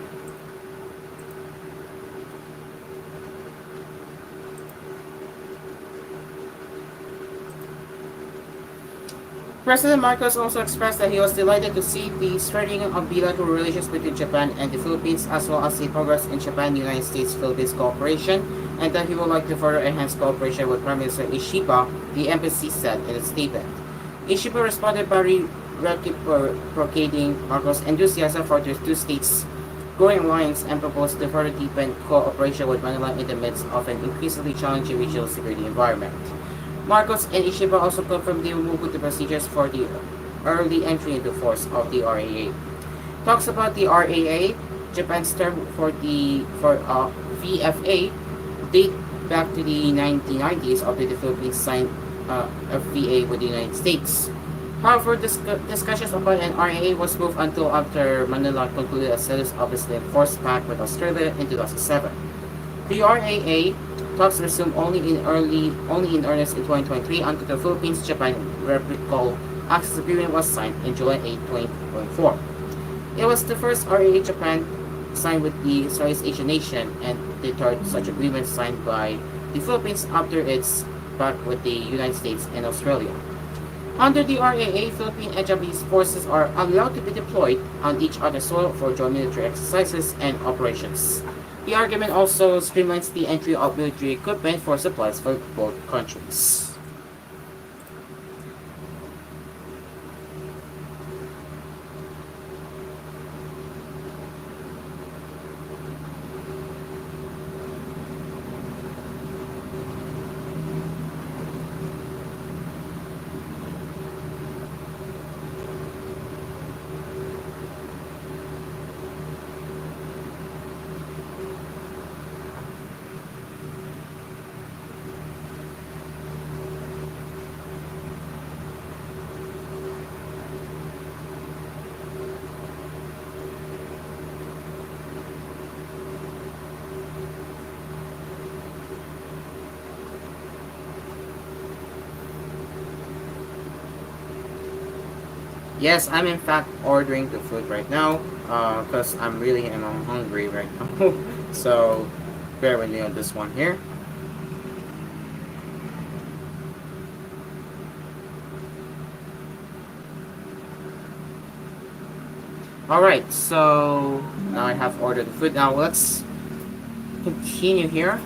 B: President Marcos also expressed that he was delighted to see the strengthening of bilateral relations between Japan and the Philippines, as well as the progress in Japan-United States-Philippines cooperation, and that he would like to further enhance cooperation with Prime Minister Ishiba, the embassy said in a statement. Ishiba responded by reciprocating Marcos' enthusiasm for the two states' growing alliance and proposed to further deepen cooperation with Manila in the midst of an increasingly challenging regional security environment. Marcos and Ishiba also confirmed they will move with the procedures for the early entry into force of the RAA. Talks about the RAA, Japan's term for VFA, date back to the 1990s after the Philippines signed a VA with the United States. However, discussions about an RAA was moved until after Manila concluded a status of its enforced pact with Australia in 2007. The RAA talks resumed only in earnest in 2023 until the Philippines-Japan Reciprocal Access Agreement was signed in July 8, 2024. It was the first RAA Japan signed with the Southeast Asian nation and the third such agreement signed by the Philippines after its pact with the United States and Australia. Under the RAA, Philippine and Japanese forces are allowed to be deployed on each other's soil for joint military exercises and operations. The argument also streamlines the entry of military equipment for supplies for both countries. Yes, I'm in fact ordering the food right now because I'm hungry right now. So bear with me on this one here. Alright, so now I have ordered the food. Now let's continue here.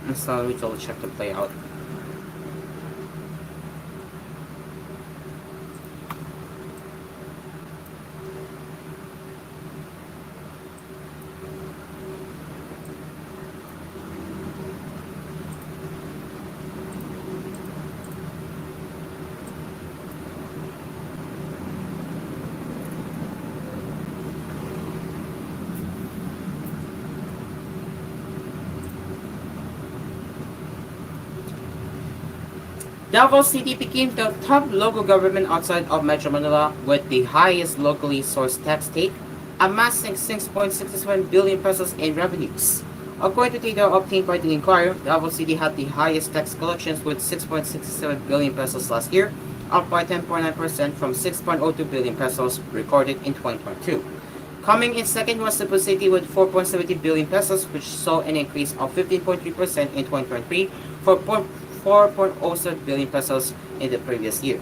B: And so we will check the play out. Davao City became the top local government outside of Metro Manila with the highest locally sourced tax take, amassing 6.67 billion pesos in revenues. According to data obtained by the Inquirer, Davao City had the highest tax collections with 6.67 billion pesos last year, up by 10.9% from 6.02 billion pesos recorded in 2022. Coming in second was Cebu City with 4.70 billion pesos, which saw an increase of 15.3% in 2023 for 4.07 billion pesos in the previous year.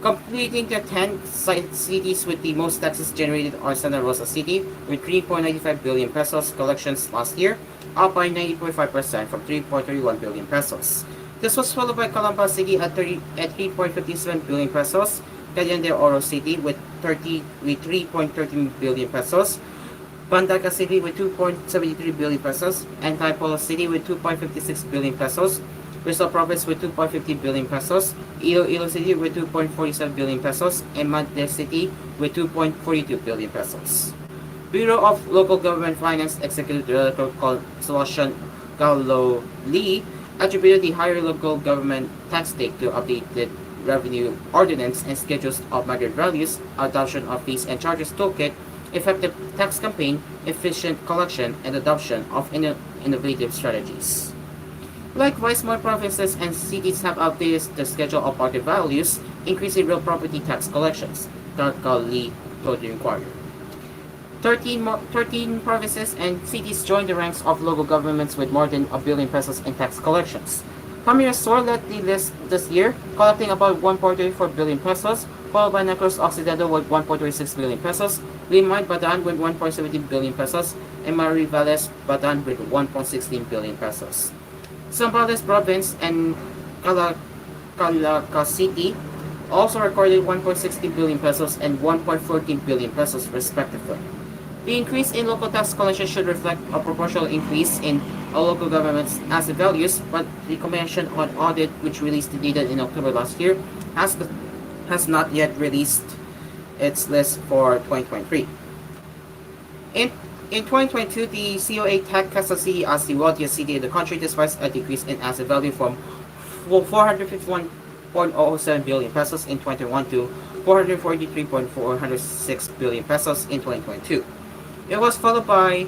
B: Completing the 10 cities with the most taxes generated are Santa Rosa City with 3.95 billion pesos collections last year, up by 90.5% from 3.31 billion pesos. This was followed by Calamba City at 3.57 billion pesos, Cagayan de Oro City with 3.13 billion pesos, Bandaca City with 2.73 billion pesos, and Antipolo City with 2.56 billion pesos, Rizal Province with 2.50 billion pesos, Iloilo City with 2.47 billion pesos, and Mantes City with 2.42 billion pesos. Bureau of Local Government Finance Executive Director Solution Gallo Lee attributed the higher local government tax take to updated revenue ordinance and schedules of market values, adoption of fees and charges toolkit, effective tax campaign, efficient collection, and adoption of innovative strategies. Likewise, more provinces and cities have updated the schedule of market values, increasing real property tax collections, Dr. Lee told the Inquirer. 13 provinces and cities joined the ranks of local governments with more than 1 billion pesos in tax collections. Camaresor led the list this year, collecting about 1.34 billion pesos, followed by Negros Occidental with 1.36 billion pesos, Limay Bataan with 1.17 billion pesos, and Mariveles Bataan with 1.16 billion pesos. Zambales Province and Calaca City also recorded 1.16 billion pesos and 1.14 billion pesos respectively. The increase in local tax collection should reflect a proportional increase in local government's asset values, but the Commission on Audit, which released the data in October last year, has not yet released its list for 2023. In 2022, the COA tagged Quezon City as the wealthiest city in the country despite a decrease in asset value from 451.007 billion pesos in 2021 to 443.406 billion pesos in 2022. It was followed by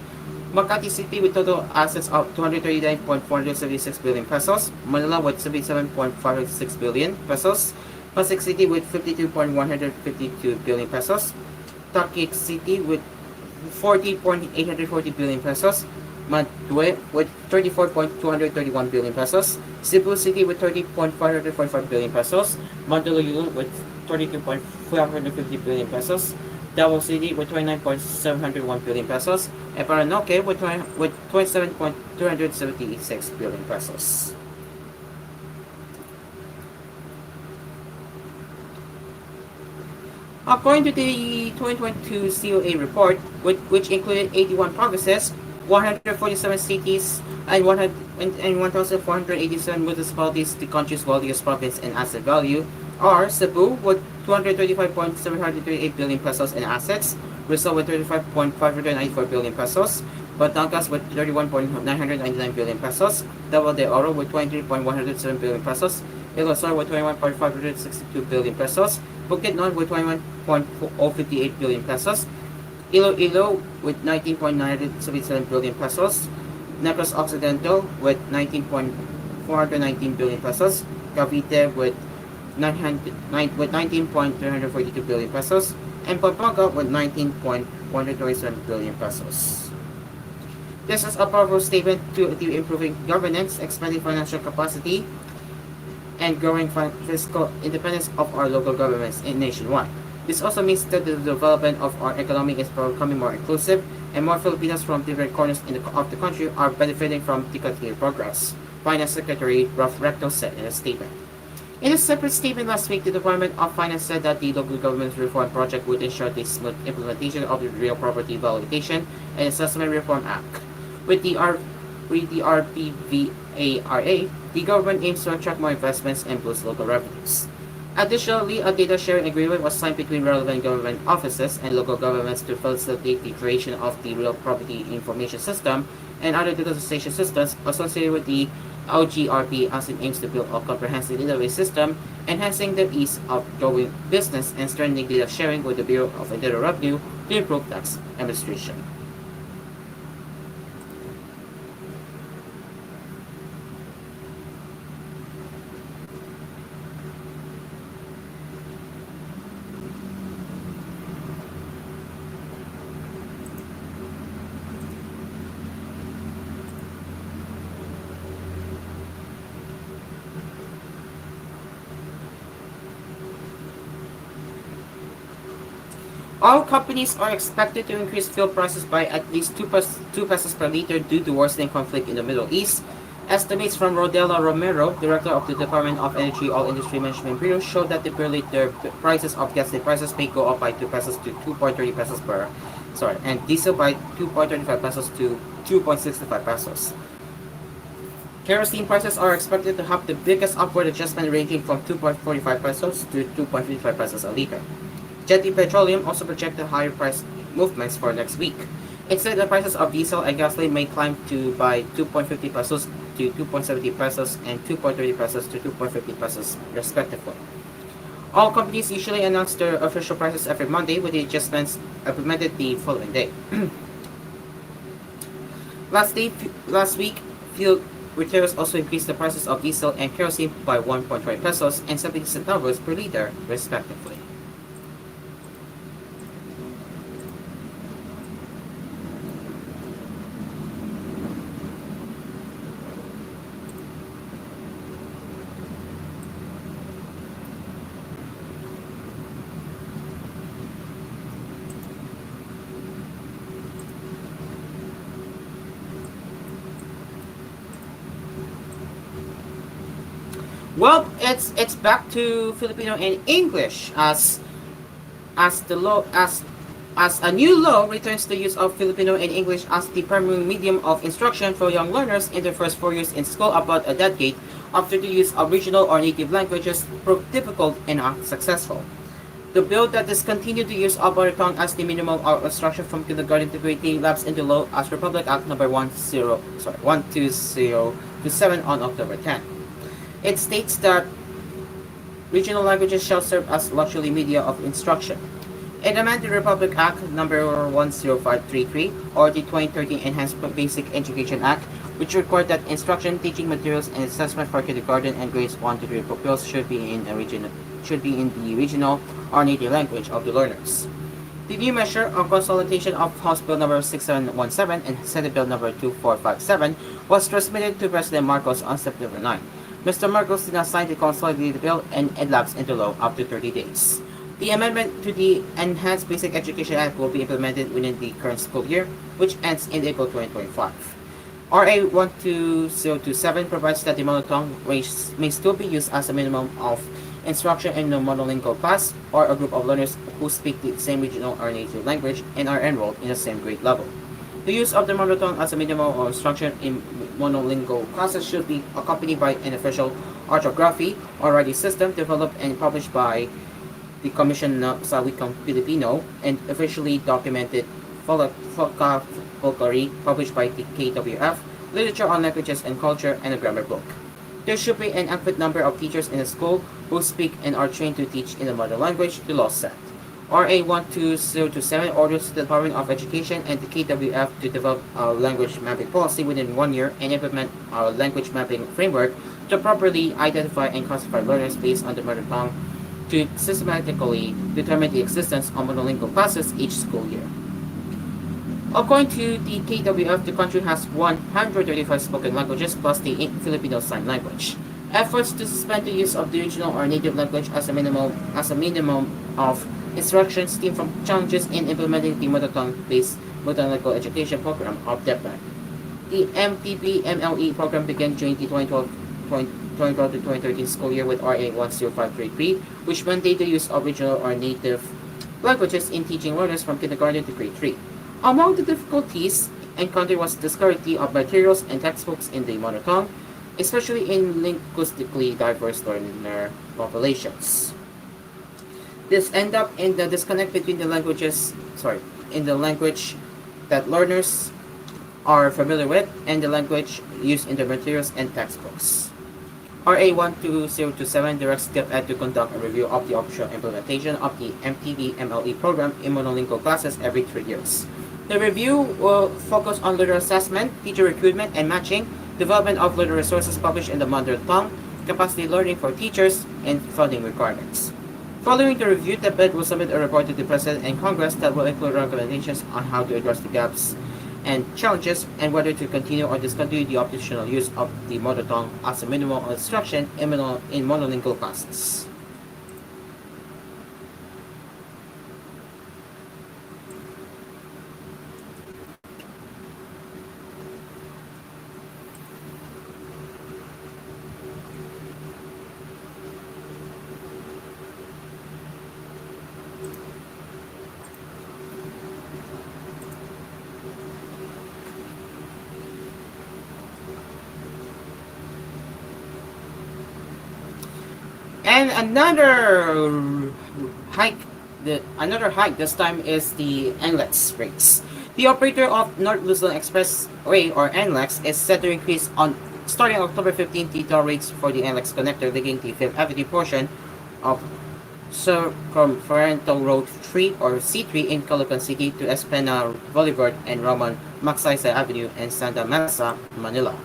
B: Makati City with total assets of 239.476 billion pesos, Manila with 77.506 billion pesos, Pasig City with 52.152 billion pesos, Taguig City with 40.840 billion pesos, Madue with 34.231 billion pesos, Cebu City with 30.545 billion pesos, Mandaluyong with 32.550 billion pesos, Davao City with 29.701 billion pesos, and Paranaque with 27.276 billion pesos. According to the 2022 COA report, which included 81 provinces, 147 cities, and 1,487 municipalities, the country's wealthiest province in asset value are Cebu with 235.738 billion pesos in assets, Rizal with 35.594 billion pesos, Batangas with 31.999 billion pesos, Davao de Oro with 23.107 billion pesos, Ilocos with 21.562 billion pesos, Bukidnon with 21.058 billion pesos, Iloilo with 19.977 billion pesos, Negros Occidental with 19.419 billion pesos, Cavite with 19.342 billion pesos, and Pampanga with 19.127 billion pesos. This is a powerful statement to the improving governance, expanding financial capacity, and growing fiscal independence of our local governments nationwide. This also means that the development of our economy is becoming more inclusive, and more Filipinos from different corners of the country are benefiting from the continued progress, Finance Secretary Ralph Recto said in a statement. In a separate statement last week, the Department of Finance said that the local government reform project would ensure the smooth implementation of the Real Property Valuation and Assessment Reform Act. With the RPVARA, the government aims to attract more investments and boost local revenues. Additionally, a data sharing agreement was signed between relevant government offices and local governments to facilitate the creation of the Real Property Information System and other digitalization systems associated with the OGRP as it aims to build a comprehensive database system, enhancing the ease of doing business and strengthening data sharing with the Bureau of Internal Revenue to improve tax administration. All companies are expected to increase fuel prices by at least 2 pesos per liter due to worsening conflict in the Middle East. Estimates from Rodela Romero, Director of the Department of Energy All Industry Management Bureau, show that the per liter prices of gasoline prices may go up by 2 pesos to 2.30 pesos and diesel by 2.35 pesos to 2.65 pesos. Kerosene prices are expected to have the biggest upward adjustment, ranging from 2.45 pesos to 2.55 pesos a liter. Jetty Petroleum also projected higher price movements for next week. It said the prices of diesel and gasoline may climb by 2.50 pesos to 2.70 pesos and 2.30 pesos to 2.50 pesos respectively. All companies usually announce their official prices every Monday, with the adjustments implemented the following day. Last week, fuel retailers also increased the prices of diesel and kerosene by 1.5 pesos and 70 centavos per liter respectively. Well, it's back to Filipino in English as a new law returns the use of Filipino in English as the primary medium of instruction for young learners in their first 4 years in school about a decade after the use of regional or native languages proved difficult and unsuccessful. The bill that discontinued the use of mother tongue as the minimum of instruction from kindergarten to grade 3 lapsed into law as Republic Act No. 12027 on October 10. It states that regional languages shall serve as luxury media of instruction. It amended the Republic Act No. 10533 or the 2013 Enhanced Basic Education Act, which required that instruction, teaching materials, and assessment for kindergarten and grades 1 to 3 pupils should be in the regional or native language of the learners. The new measure on consolidation of House Bill No. 6717 and Senate Bill No. 2457 was transmitted to President Marcos on September 9. Mr. Marcos did not sign the consolidated bill and it lapsed into law after 30 days. The amendment to the Enhanced Basic Education Act will be implemented within the current school year, which ends in April 2025. RA 12027 provides that the mother tongue may still be used as a minimum of instruction in a monolingual class or a group of learners who speak the same regional or native language and are enrolled in the same grade level. The use of the mother tongue as a minimum of instruction in monolingual classes should be accompanied by an official orthography or writing system developed and published by the Commission sa Wikang Pilipino and officially documented vocabulary published by the KWF, Literature on Languages and Culture, and a grammar book. There should be an adequate number of teachers in a school who speak and are trained to teach in the mother language, the law said. RA 12027 orders the Department of Education and the KWF to develop a language mapping policy within 1 year and implement a language mapping framework to properly identify and classify learners based on the mother tongue to systematically determine the existence of monolingual classes each school year. According to the KWF, the country has 135 spoken languages plus the Filipino Sign Language. Efforts to suspend the use of the regional or native language as a minimum of instruction stem from challenges in implementing the mother tongue-based multilingual education program of DepEd. The MTP-MLE program began during the 2012 to 2013 school year with RA 10533, which mandated the use of regional or native languages in teaching learners from kindergarten to grade 3. Among the difficulties encountered was the scarcity of materials and textbooks in the mother tongue, especially in linguistically diverse learner populations. This ended up in the disconnect between the language that learners are familiar with and the language used in the materials and textbooks. RA 12027 directs DepEd to conduct a review of the official implementation of the MTV MLE program in monolingual classes every 3 years. The review will focus on literature assessment, teacher recruitment and matching, development of literature resources published in the mother tongue, capacity learning for teachers, and funding requirements. Following the review, DepEd will submit a report to the President and Congress that will include recommendations on how to address the gaps and challenges and whether to continue or discontinue the optional use of the mother tongue as a minimum instruction in monolingual classes. And another hike this time is the NLEX rates. The operator of North Luzon Expressway or NLEX is set to increase on starting October 15th detail rates for the NLEX connector linking the 5th Avenue portion of Circumferential Road 3 or C3 in Caloocan City to Espana Boulevard and Ramon Magsaysay Avenue in Santa Mesa, Manila.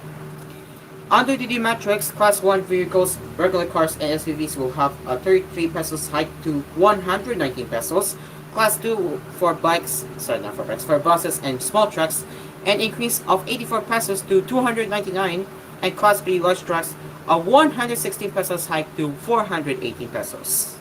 B: Under the new metrics, Class 1 vehicles, regular cars, and SUVs will have a 33 pesos hike to 119 pesos. Class 2 for for buses and small trucks, an increase of 84 pesos to 299, and Class 3 large trucks, a 116 pesos hike to 418 pesos.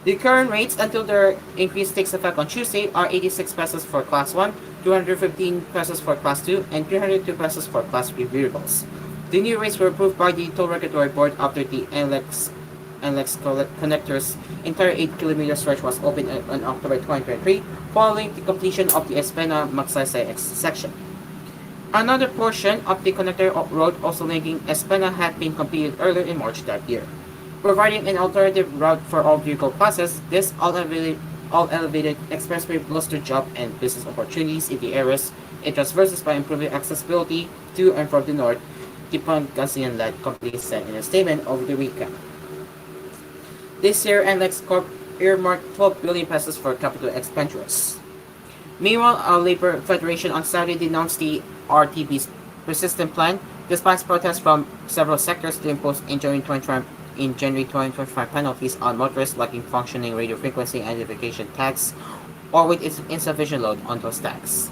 B: The current rates until their increase takes effect on Tuesday are 86 pesos for Class 1, 215 pesos for Class 2, and 302 pesos for Class 3 vehicles. The new rates were approved by the Toll Regulatory Board after the NLEX connector's entire 8-kilometer stretch was opened on October 2023, following the completion of the Espana Magsaysay section. Another portion of the connector road also linking Espana had been completed earlier in March that year. Providing an alternative route for all vehicle classes, this all-elevated expressway bolsters job and business opportunities in the areas it traverses by improving accessibility to and from the north, the Pangasinan-led company said in a statement over the weekend. This year, NLEX Corp earmarked 12 billion pesos for capital expenditures. Meanwhile, our Labor Federation on Saturday denounced the RTB's persistent plan, despite protests from several sectors to impose in January 2025 penalties on motorists lacking functioning radio frequency identification tags or with insufficient load on those tags.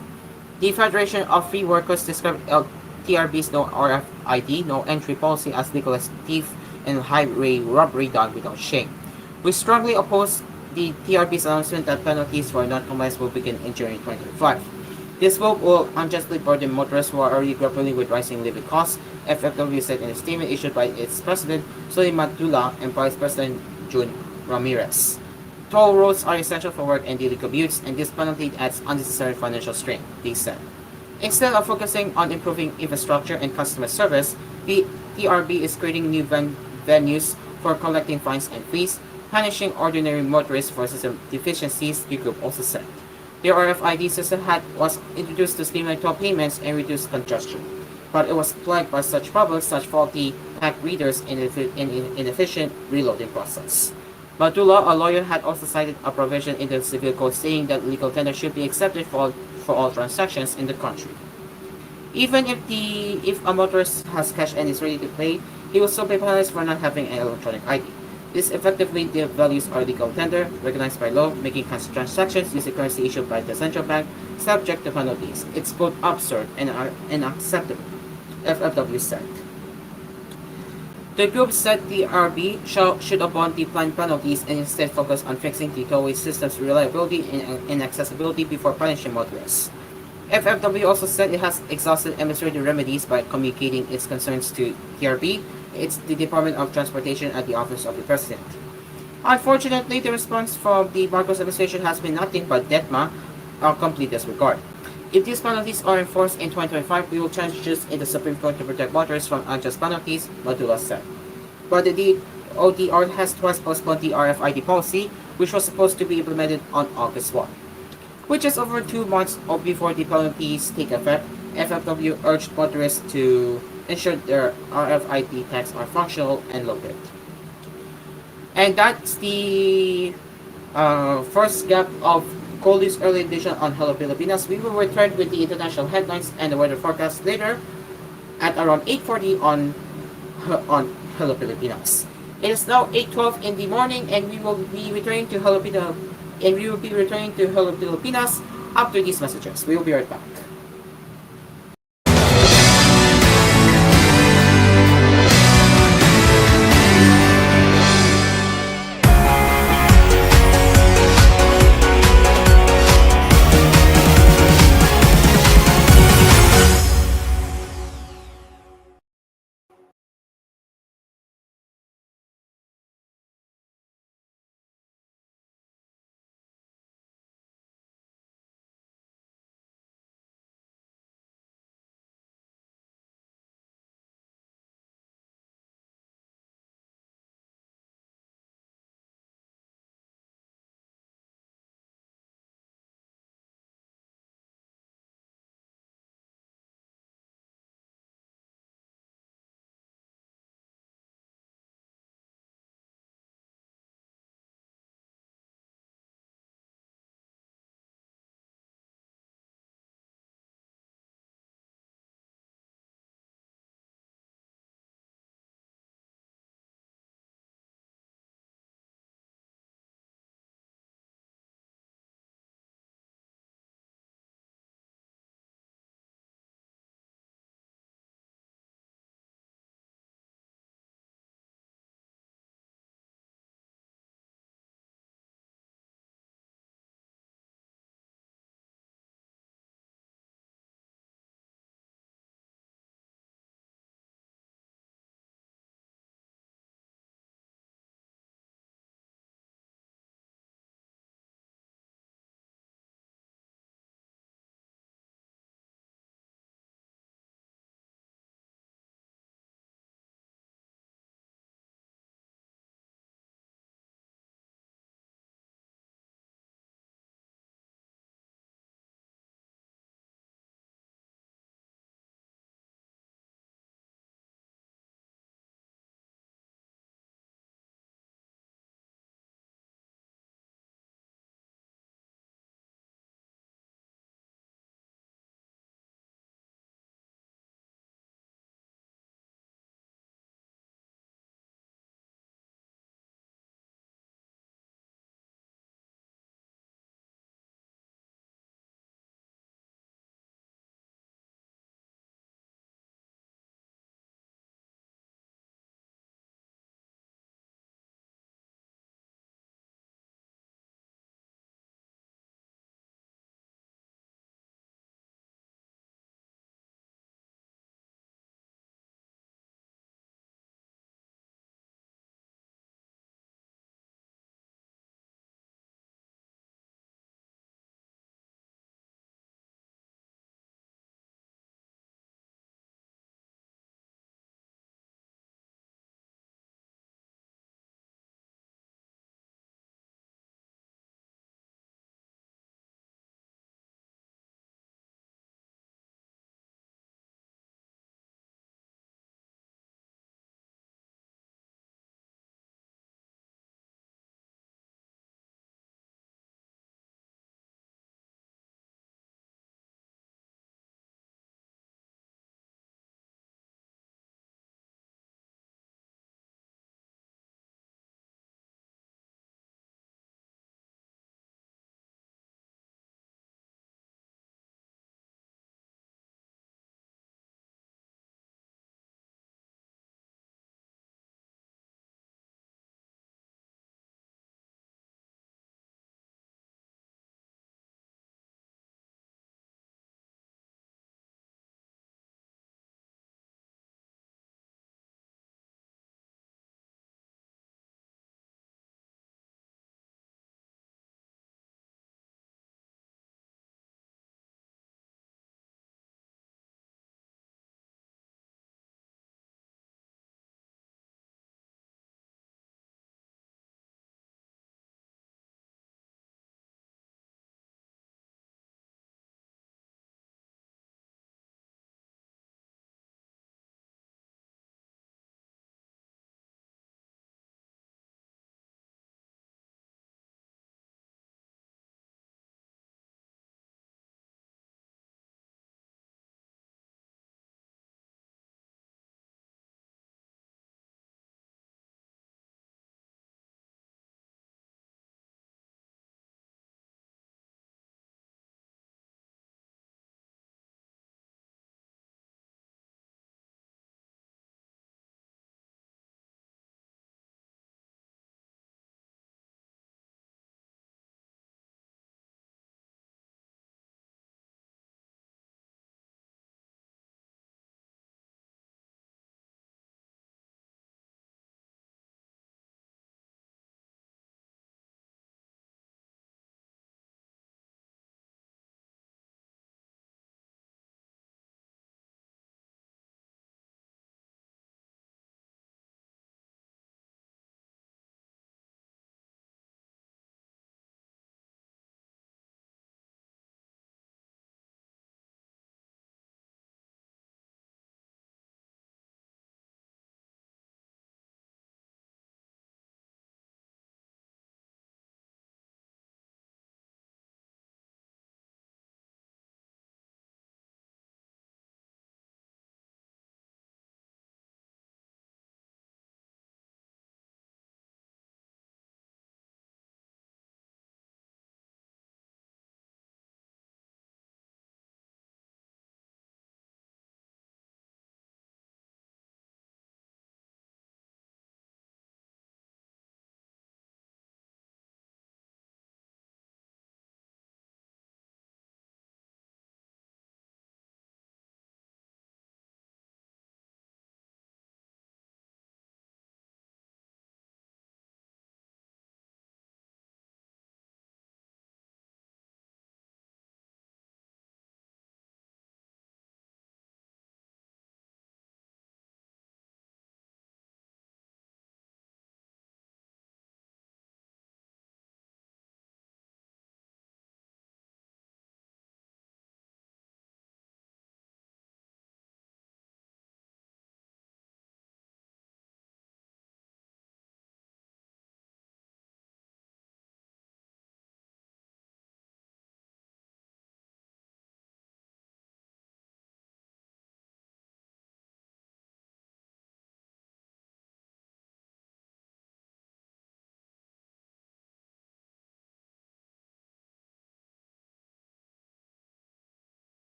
B: The Federation of Free Workers described TRB's no RFID, no entry policy as legal as thief and highway robbery done without shame. We strongly oppose the TRB's announcement that penalties for non-compliance will begin in January 2025. This move will unjustly burden motorists who are already grappling with rising living costs, FFW said in a statement issued by its President Suleiman Dula and Vice President June Ramirez. Toll roads are essential for work and daily commutes, and this penalty adds unnecessary financial strain, they said. Instead of focusing on improving infrastructure and customer service, the TRB is creating new venues for collecting fines and fees, punishing ordinary motorists for system deficiencies, the group also said. The RFID system was introduced to streamline toll payments and reduce congestion, but it was plagued by such problems such faulty tag readers and inefficient reloading process. Madula, a lawyer, had also cited a provision in the civil code saying that legal tender should be accepted for all transactions in the country. Even if a motorist has cash and is ready to pay, he will still be penalized for not having an electronic ID. This effectively devalues our legal tender, recognized by law, making transactions using currency issued by the central bank subject to penalties. It's both absurd and unacceptable, FFW said. The group said the RB should abandon the planned penalties and instead focus on fixing the tollway system's reliability and accessibility before punishing motorists. FFW also said it has exhausted administrative remedies by communicating its concerns to TRB. It's the Department of Transportation at the Office of the President. Unfortunately, the response from the Marcos administration has been nothing but DETMA, a complete disregard. If these penalties are enforced in 2025, we will challenge this in the Supreme Court to protect motorists from unjust penalties, Madula said. But the OTR has twice postponed the RFID policy, which was supposed to be implemented on August 1. Which is over 2 months before the penalties take effect, FFW urged motorists to ensure their RFID tags are functional and loaded. And that's the first gap of koolNews early edition on Hello Pilipinas. We will return with the international headlines and the weather forecast later at around 8:40 on Hello Pilipinas. It is now 8:12 in the morning, and we will be returning to Hello Pilipinas after these messages. We will be right back.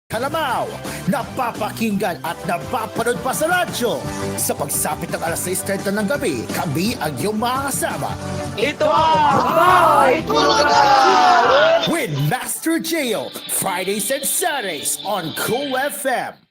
A: Kalabaw, napapakinggan at napapanood pa sa radyo. Sa pagsapit ng alas 6:30 ng gabi, kami ang iyong mga kasama.
B: Ito ang
A: With Master Geo, Fridays and Saturdays on koolFM.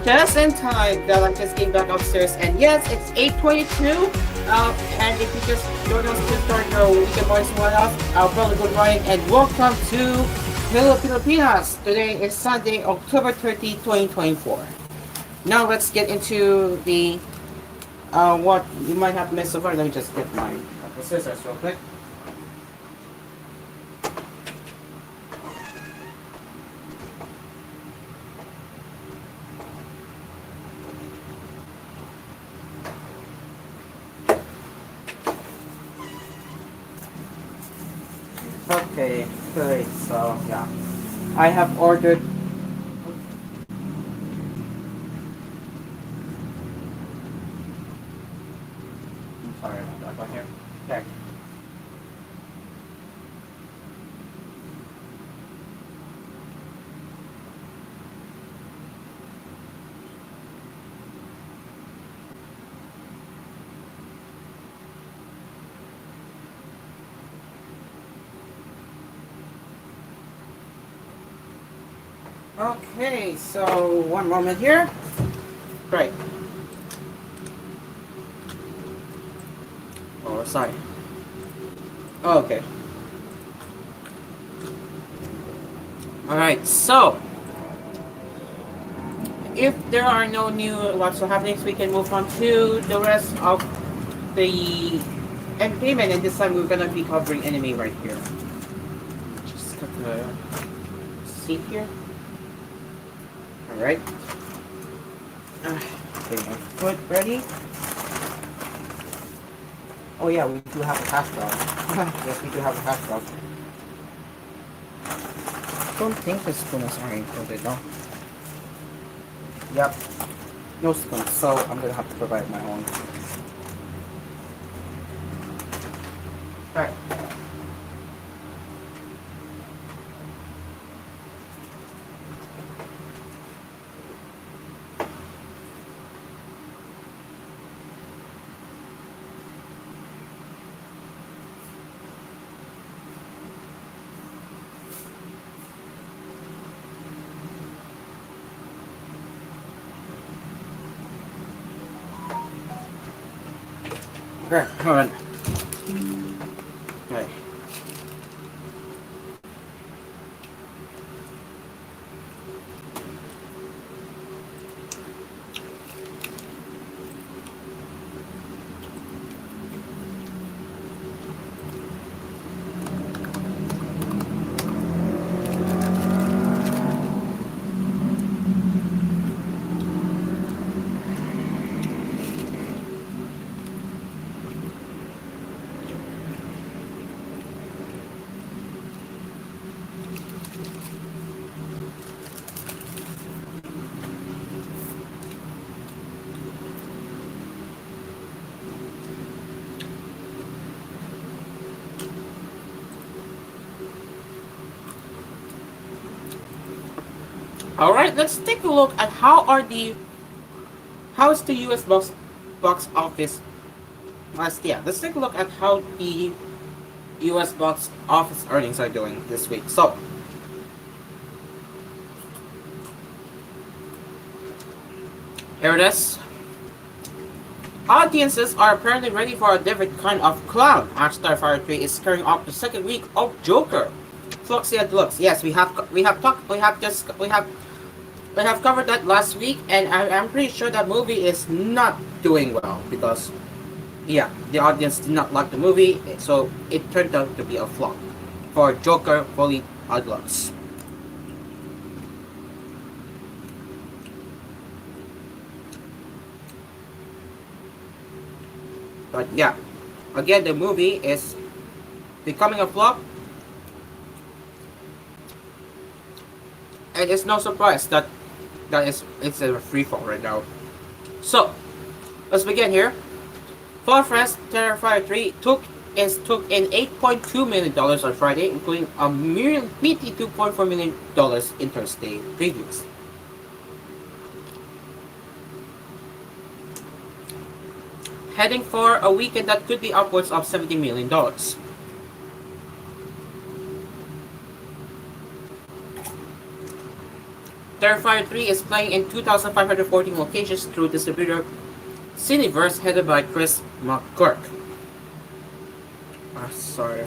B: Just in time. Bella just came back upstairs, and yes, it's 8:22. And if you just joined us to start your weekend morning one off, probably good morning and welcome to Hello Pilipinas. Today is Sunday, October 30, 2024. Now let's get into the what you might have missed so far. Let me just get my scissors real quick. Okay, good. So yeah, I have ordered. I'm sorry about that one here. Okay. Okay, so one moment here. Great. Oh, sorry. Okay. Alright, so if there are no new lots of happenings, we can move on to the rest of the entertainment, and this time we're gonna be covering anime right here. Just got the seat here. Alright. Okay, my foot ready. Oh yeah, we do have a hash dog. Yes, we do have a hash dog. Don't think the spoons are included, no? Yep. No spoons, so I'm gonna have to provide my own. Alright. Okay, hold on. Okay. All right, let's take a look at how is the US box office. Let's take a look at how the US box office earnings are doing this week. So, here it is. Audiences are apparently ready for a different kind of clown. Starfire 3 is carrying off the second week of Joker. Floxia Deluxe. Yes, we have I have covered that last week, and I'm pretty sure that movie is not doing well because, yeah, the audience did not like the movie, so it turned out to be a flop for Joker Fully Deluxe. But yeah, again, the movie is becoming a flop, and it's no surprise that it's a free fall right now. So let's begin here. Fall Friends Terrifier 3 took in $8.2 million on Friday, including a meaty $2.4 million in Thursday previews. Heading for a weekend that could be upwards of $70 million. Terrifier 3 is playing in 2,514 locations through distributor Cineverse, headed by Chris McGurk. Sorry.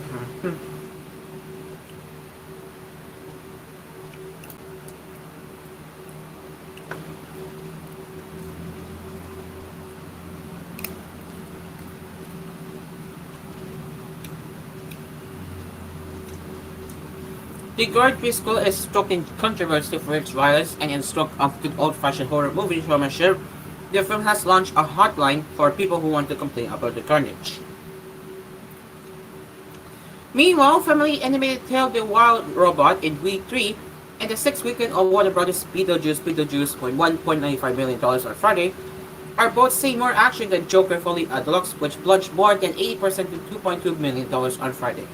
B: The Guard Preschool is stuck in controversy for its violence and in stroke of good old-fashioned horror movie showmanship. The film has launched a hotline for people who want to complain about the carnage. Meanwhile, family animated tale The Wild Robot in week 3 and the 6th weekend of Warner Brothers Beetlejuice for $1.95 million on Friday are both seeing more action than Joker Fully Deluxe, which plunged more than 80% to $2.2 million on Friday.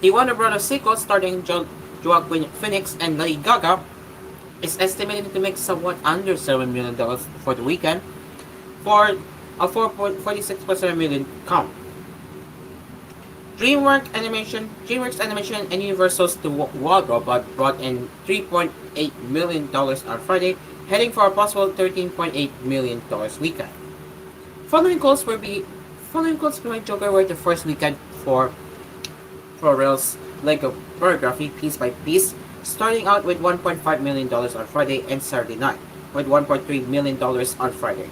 B: The Warner Brothers sequel starring Joaquin Phoenix and Lady Gaga is estimated to make somewhat under $7 million for the weekend, for a 4.46% million count. DreamWorks Animation and Universal's The Wild Robot brought in $3.8 million on Friday, heading for a possible $13.8 million weekend. Following calls behind Joker were the first weekend for Rail's Lego choreography piece by piece, starting out with $1.5 million on Friday and Saturday night, with $1.3 million on Friday.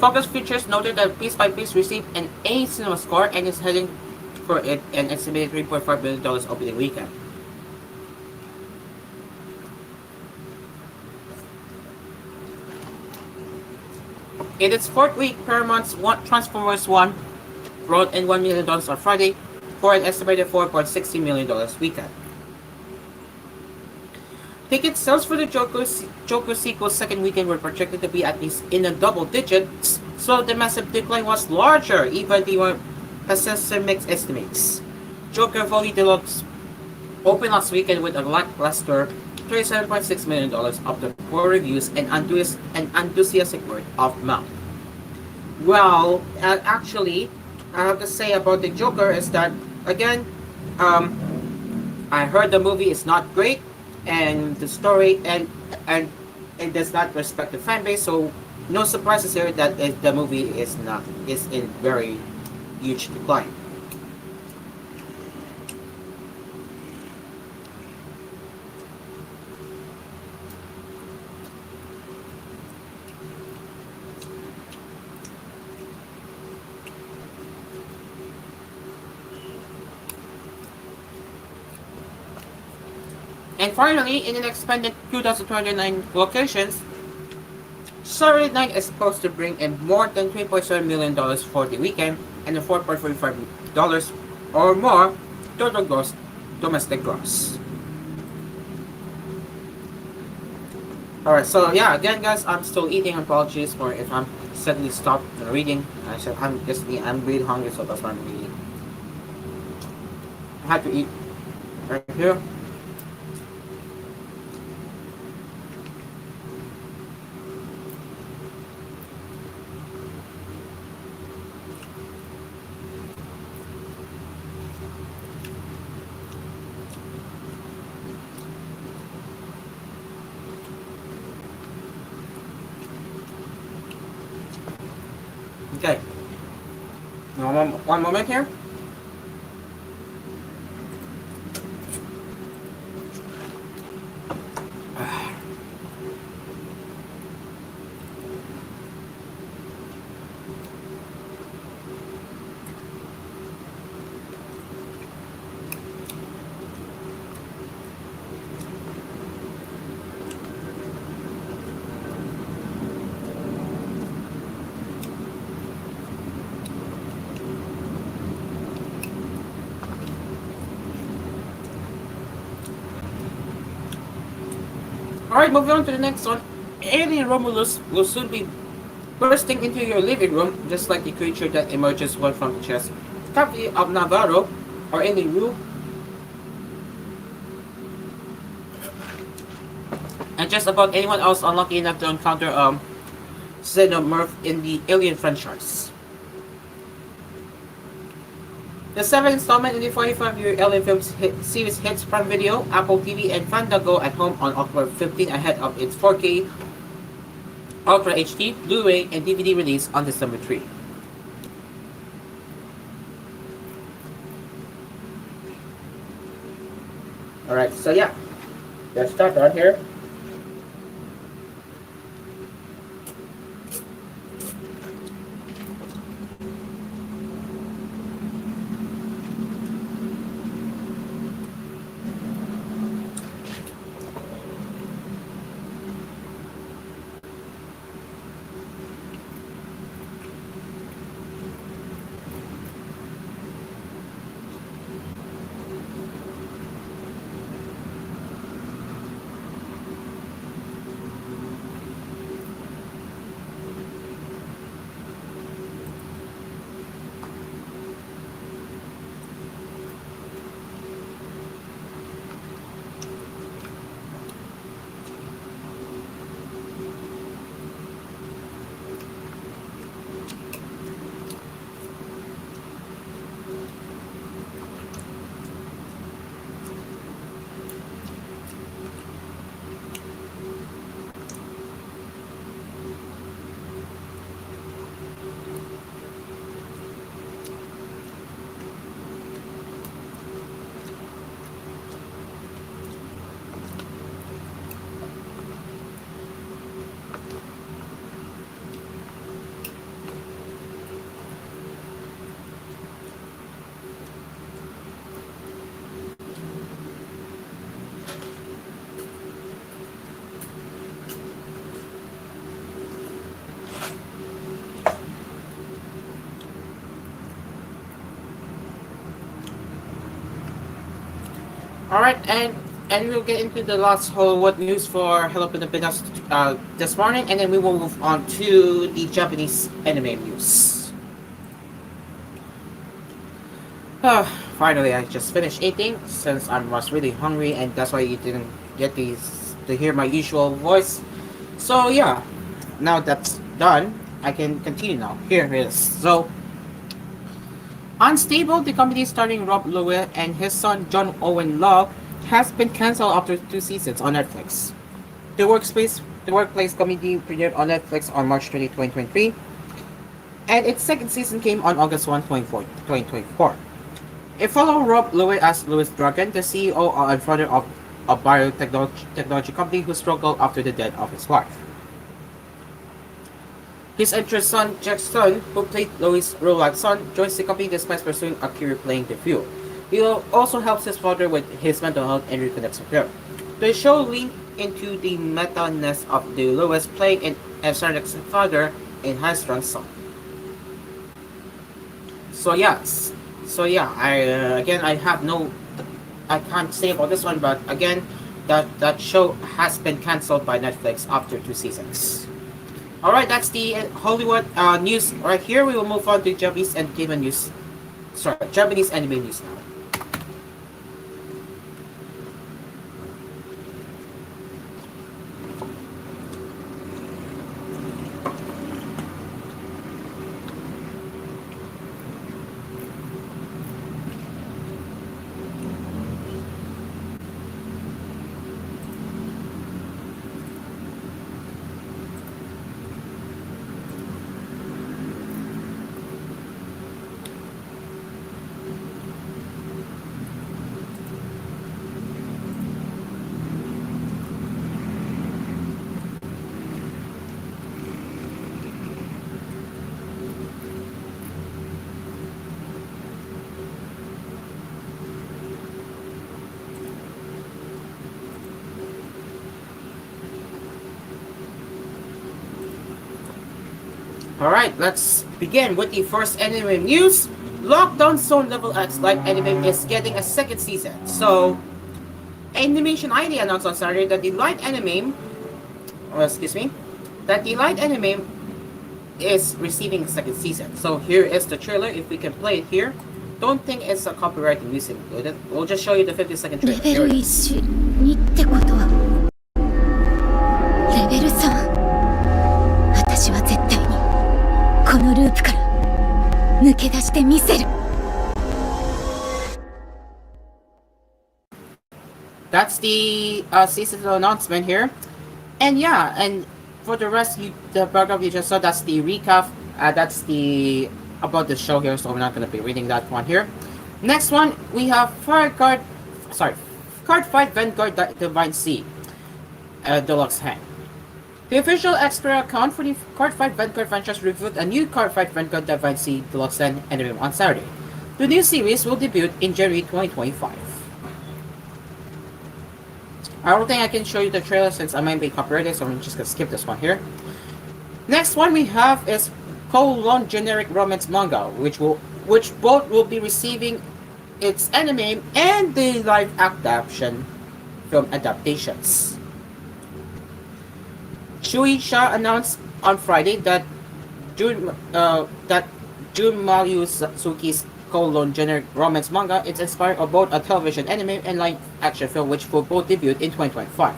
B: Focus Features noted that Piece by Piece received an A cinema score and is heading for an estimated $3.5 million opening weekend. In its fourth week, Paramount's Transformers 1 brought in $1 million on Friday for an estimated $4.60 million weekend. Ticket sales for the Joker sequel's second weekend were projected to be at least in the double digits, so the massive decline was larger, even the assessor mix estimates. Joker Fully Deluxe opened last weekend with a lackluster $37.6 million after poor reviews and enthusiastic word of mouth. Well, actually, I have to say about the Joker is that, again, I heard the movie is not great, and the story and it does not respect the fan base, so no surprises here that the movie is in very huge decline. And finally, in an expanded 2,209 locations, Saturday Night is supposed to bring in more than $3.7 million for the weekend and a $4.45 or more total gross domestic gross. Alright, so yeah, again guys, I'm still eating. Apologies for if I'm suddenly stopped reading. I said, I'm really hungry, so that's why I'm reading. I had to eat right here. Okay. One moment here. Alright, moving on to the next one. Alien Romulus will soon be bursting into your living room, just like the creature that emerges one from the chest cavity of Navarro or any room. And just about anyone else unlucky enough to encounter Xenomorph in the Alien franchise. The 7th installment in the 45-year Alien Films series hits Prime Video, Apple TV, and Fandango at home on October 15 ahead of its 4K, Ultra HD, Blu-ray, and DVD release on December 3. Alright, so yeah, let's start right here. Alright, and we'll get into the last Hollywood news for Hello Pilipinas this morning, and then we will move on to the Japanese anime news. Finally, I just finished eating since I was really hungry, and that's why you didn't get to hear my usual voice. So yeah, now that's done, I can continue now. Here it is. So, Unstable, the comedy starring Rob Lowe and his son John Owen Law, has been cancelled after 2 seasons on Netflix. The Workplace comedy premiered on Netflix on March 20, 2023, and its 2nd season came on August 1, 2024. It followed Rob Lowe as Louis Dragon, the CEO and founder of a biotechnology company who struggled after the death of his wife. His interest son, Jackson, who played Louis' real-life son, joins the company despite pursuing a career playing the field. He also helps his father with his mental health and reconnects with her. The show leaned into the meta-ness of the Louis playing an Sarnak's father and high-strung son. So yeah, I can't say about this one, but again, that show has been cancelled by Netflix after 2 seasons. All right, that's the Hollywood news. Right here, we will move on to Japanese entertainment news. Sorry, Japanese anime news now. Alright, let's begin with the first anime news. Lockdown Zone Level X live anime is getting a second season. So, Animation ID announced on Saturday that the light anime, is receiving a second season. So here is the trailer. If we can play it here. Don't think it's a copyrighted music included. We'll just show you the 50-second trailer. Here it is.
P: 2ってことはレベル3私は絶対にこのループから抜け出してみせる
B: That's the season announcement here. And yeah, and for the rest, the paragraph you just saw, that's the recap. That's the about the show here, so we're not going to be reading that one here. Next one, we have Card Fight Vanguard Divine Sea Deluxe Hang. The official Xperia account for the Card Fight Vanguard franchise revealed a new Card Fight Vanguard Divine Sea Deluxe Hang anime on Saturday. The new series will debut in January 2025. I don't think I can show you the trailer since I might be copyrighted, so I'm just gonna skip this one here. Next one we have is koolNews generic romance manga, which both will be receiving its anime and the live action film adaptations. Shueisha announced on Friday that Jun Mayusuki's koolNews generic romance manga is inspired of both a television anime and live action film, which will both debut in 2025.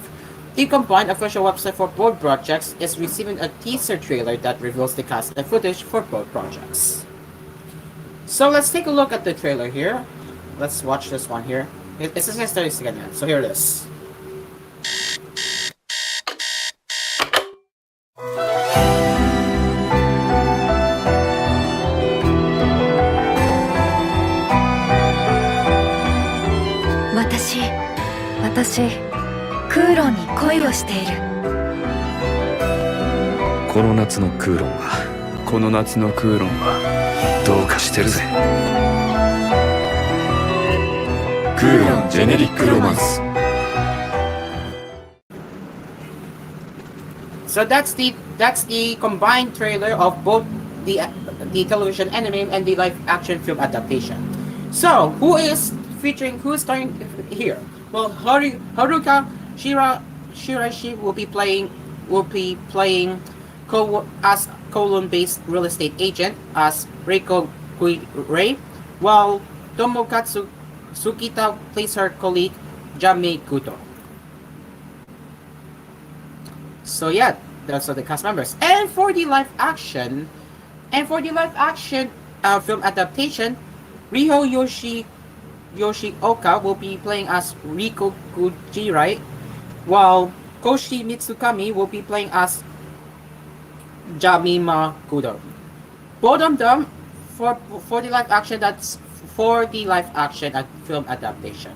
B: The combined official website for both projects is receiving a teaser trailer that reveals the cast and footage for both projects. So let's take a look at the trailer here. Let's watch this one here. It's a 30 second, so here it is.
P: 私クーロンに恋をしている
C: この夏のクーロンはどうかしてるぜクーロンジェネリックロマンス
B: So that's the combined trailer of both the television anime and the live action film adaptation. So who's starring here? Well, Haruka Shiraishi will be playing as koolNews-based real estate agent as Reiko Rei, while Tomokatsu Tsukita plays her colleague Jamie Kuto. So yeah, those are the cast members. And for the live action film adaptation, Riho Yoshioka will be playing as Riko Kujirai, while Koshi Mitsukami will be playing as Jamima Kudo. Both of them for the live action. That's for the live action film adaptation.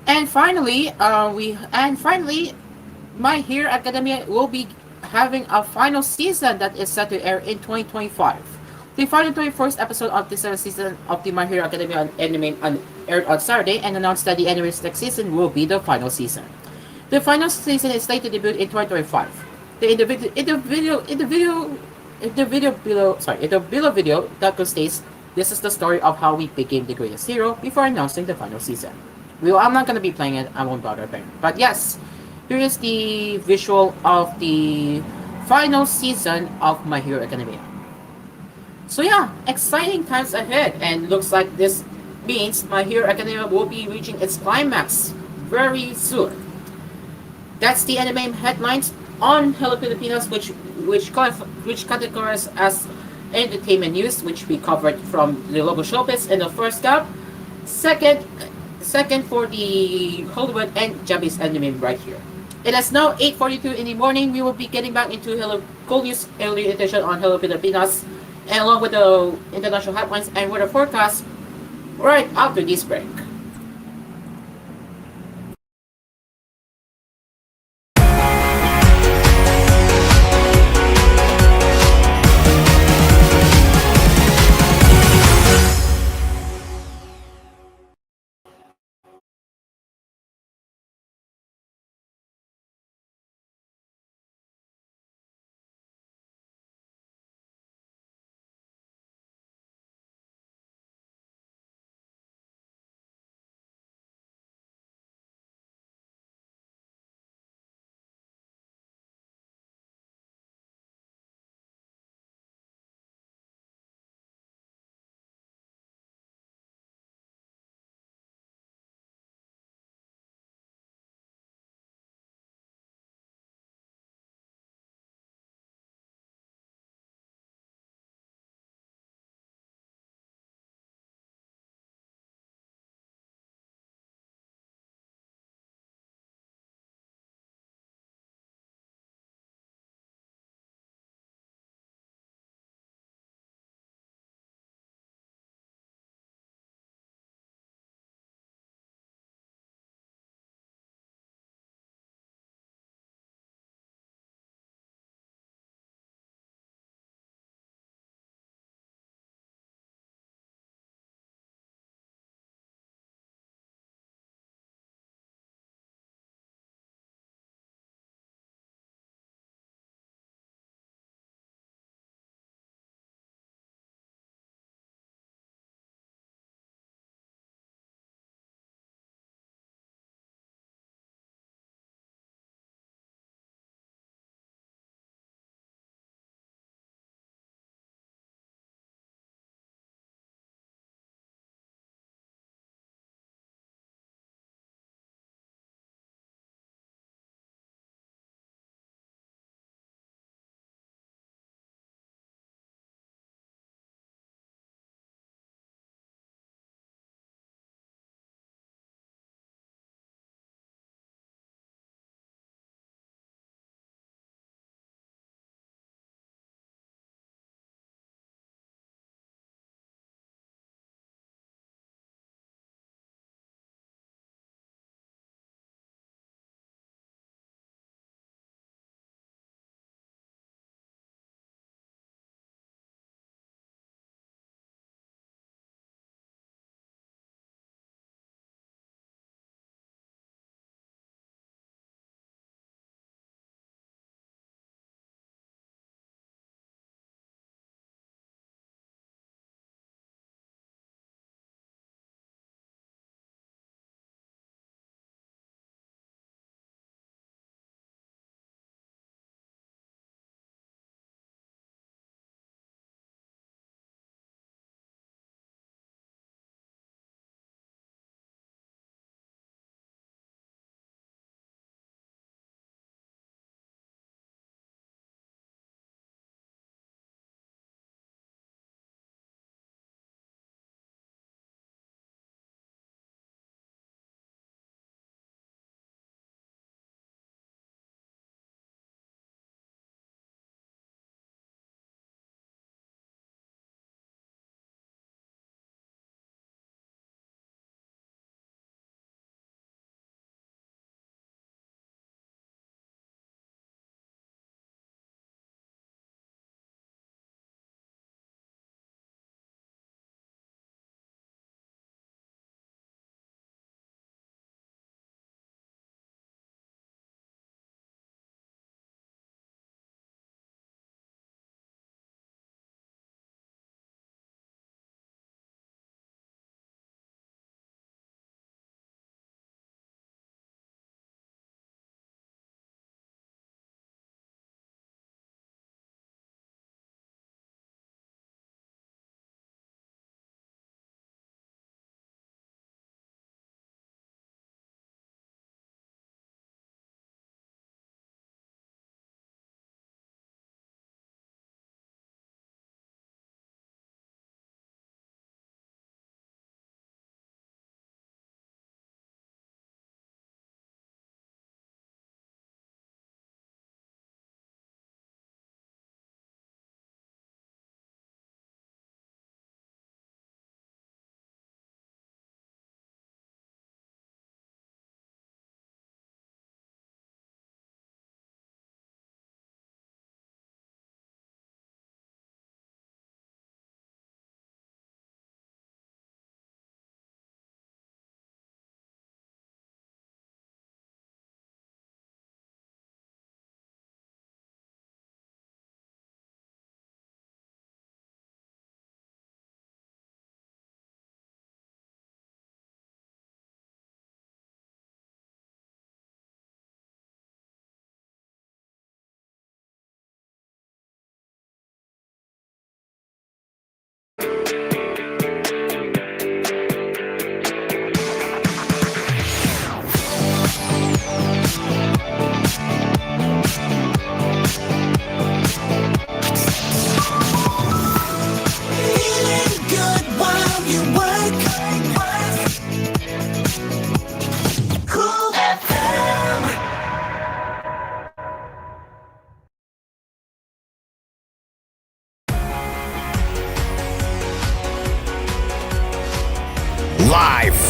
B: And finally, My Hero Academia will be having a final season that is set to air in 2025. The final 21st episode of the 7th season of the My Hero Academia anime aired on Saturday and announced that the anime's next season will be the final season. The final season is slated to debut in 2025. In the below video, Daku states, "This is the story of how we became the greatest hero," before announcing the final season. I'm not going to be playing it, I won't bother playing. But yes, here is the visual of the final season of My Hero Academia. So yeah, exciting times ahead, and looks like this means My Hero Academia will be reaching its climax very soon. That's the anime headlines on Hello Pilipinas, which categorizes as entertainment news, which we covered from the local showbiz in the first cup. Second, second for the Hollywood and Japanese anime right here. It is now 8:42 in the morning. We will be getting back into Hello koolNews early edition on Hello Pilipinas, and along with the international headlines and weather forecast right after this break.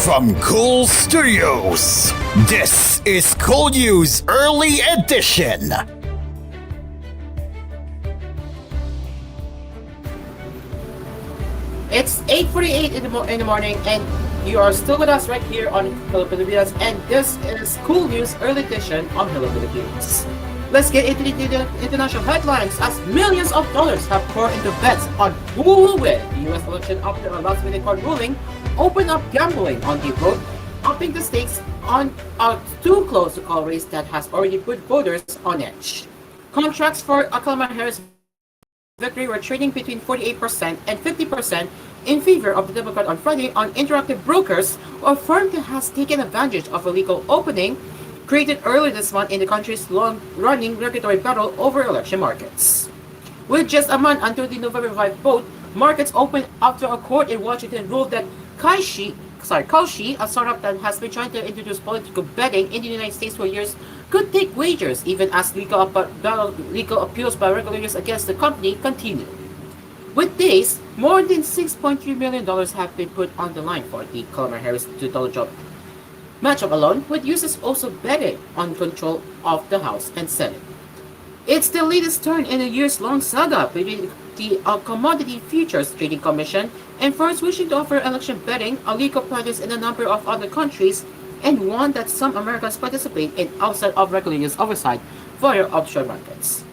A: from Cool Studios, this is koolNews Early Edition.
B: It's 8:48 in the morning, and you are still with us right here on Hello Pilipinas, and this is koolNews Early Edition on Hello Pilipinas. Let's get into the international headlines as millions of dollars have poured into bets on who will win the U.S. election after a last-minute court ruling opened up gambling on the vote, upping the stakes on a too close to call race that has already put voters on edge. Contracts for Kamala Harris victory were trading between 48% and 50% in favor of the Democrat on Friday on Interactive Brokers, a firm that has taken advantage of a legal opening created earlier this month in the country's long-running regulatory battle over election markets. With just a month until the November 5 vote, markets opened after a court in Washington ruled that Kalshi, a startup that has been trying to introduce political betting in the United States for years, could take wagers even as legal appeals by regulators against the company continue. With this, more than $6.3 million have been put on the line for the Kamala Harris $2 job matchup alone, with users also betting on control of the House and Senate. It's the latest turn in a years-long saga between the Commodity Futures Trading Commission and firms wishing to offer election betting, a legal practice in a number of other countries, and one that some Americans participate in outside of regulators' oversight for their offshore markets.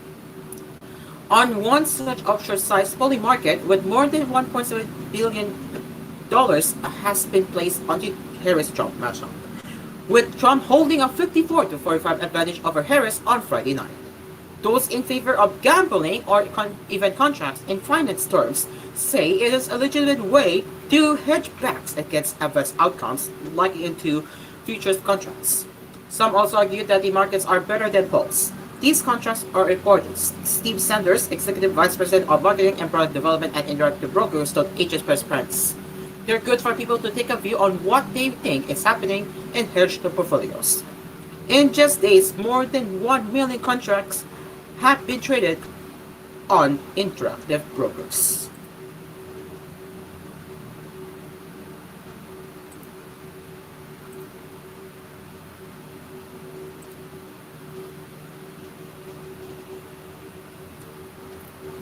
B: On one such offshore-sized polling market, with more than $1.7 billion has been placed on the Harris-Trump matchup, with Trump holding a 54-45 advantage over Harris on Friday night. Those in favor of gambling or even contracts in finance terms say it is a legitimate way to hedge backs against adverse outcomes like into futures contracts. Some also argue that the markets are better than polls. These contracts are important. Steve Sanders, Executive Vice President of Marketing and Product Development at Interactive Brokers, told HS Press Friends. They're good for people to take a view on what they think is happening and hedge their portfolios. In just days, more than 1 million contracts have been traded on Interactive Brokers.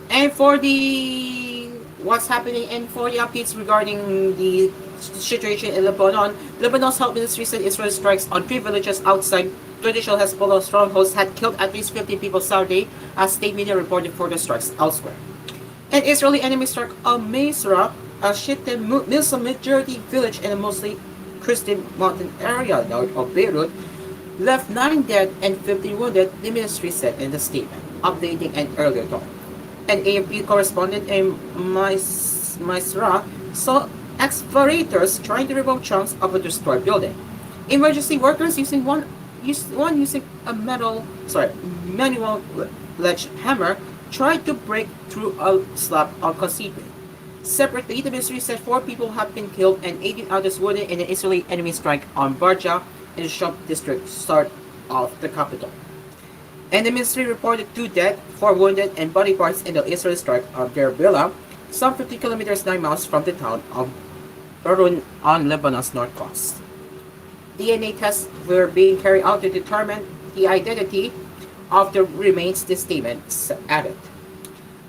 B: And for the what's happening and for the updates regarding the situation in Lebanon, Lebanon's health ministry said Israel strikes on 3 villages outside traditional Hezbollah strongholds had killed at least 50 people Saturday, as state media reported further strikes elsewhere. An Israeli enemy struck Masra, a Shiite Muslim majority village in a mostly Christian mountain area north of Beirut, left 9 dead and 50 wounded, the ministry said in the statement, updating an earlier talk. An AFP correspondent in Masra saw excavators trying to remove chunks of a destroyed building. Emergency workers using a manual sledgehammer tried to break through a slab of concrete. Separately, the ministry said 4 people have been killed and 18 others wounded in an Israeli enemy strike on Barja in the Shop district south of the capital. And the ministry reported 2 dead, 4 wounded, and body parts in the Israeli strike on Deir Bila, some 50 kilometers 9 miles from the town of Beirut on Lebanon's north coast. DNA tests were being carried out to determine the identity of the remains, the statement added.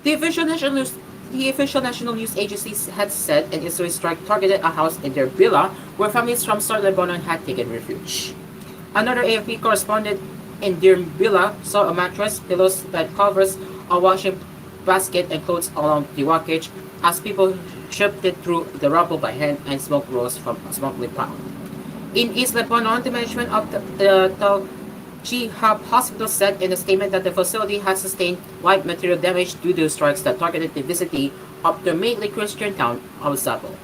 B: The official national news agencies had said an Israeli strike targeted a house in Deir Bila where families from southern Lebanon had taken refuge. Another AFP correspondent in Deir Bila saw a mattress, pillows, bed covers, a washing basket, and clothes along the wreckage as people shifted through the rubble by hand and smoke rose from a smokeless pile. In East Lebanon, the management of the Tal Jihab Hospital said in a statement that the facility had sustained light material damage due to strikes that targeted the vicinity of the mainly Christian town of Zabul.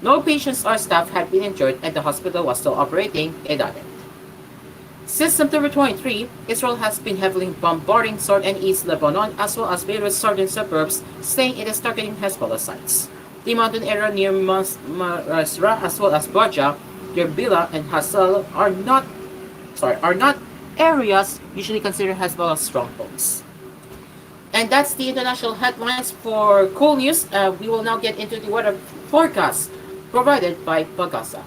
B: No patients or staff had been injured and the hospital was still operating, it added. Since September 23, Israel has been heavily bombarding South and East Lebanon as well as Beirut's southern suburbs, saying it is targeting Hezbollah sites. The mountain area near Masra as well as Barja, Deir Bila, and Hasal are not areas usually considered Hezbollah strongholds. And that's the international headlines for koolNews. We will now get into the weather forecast provided by Pagasa.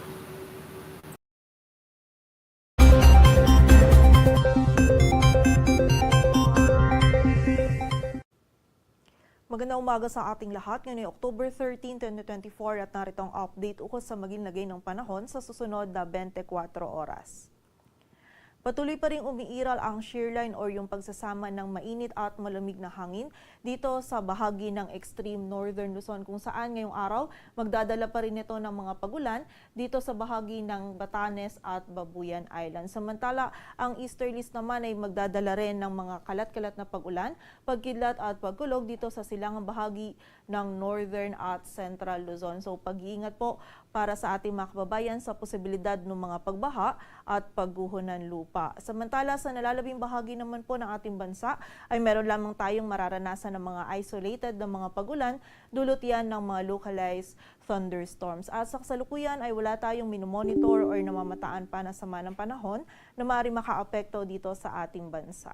D: Magandang umaga sa ating lahat. Ngayon ay October 13, 2024 at narito ang update ukol sa maging lagay ng panahon sa susunod na 24 oras. Patuloy pa rin umiiral ang shear line or yung pagsasama ng mainit at malamig na hangin dito sa bahagi ng extreme northern Luzon kung saan ngayong araw magdadala pa rin ito ng mga pagulan dito sa bahagi ng Batanes at Babuyan Island. Samantala, ang easterlies naman ay magdadala rin ng mga kalat-kalat na pagulan, pagkidlat at pagkulog dito sa silangang bahagi ng northern at central Luzon. So pag-iingat po para sa ating mga kababayan sa posibilidad ng mga pagbaha at pagguho ng lupa. Samantala, sa nalalabing bahagi naman po ng ating bansa ay meron lamang tayong mararanasan ng mga isolated na mga pagulan, dulot yan ng mga localized thunderstorms. At sa kasalukuyan ay wala tayong minomonitor or namamataan pa na sama ng panahon na maaaring makaapekto dito sa ating bansa.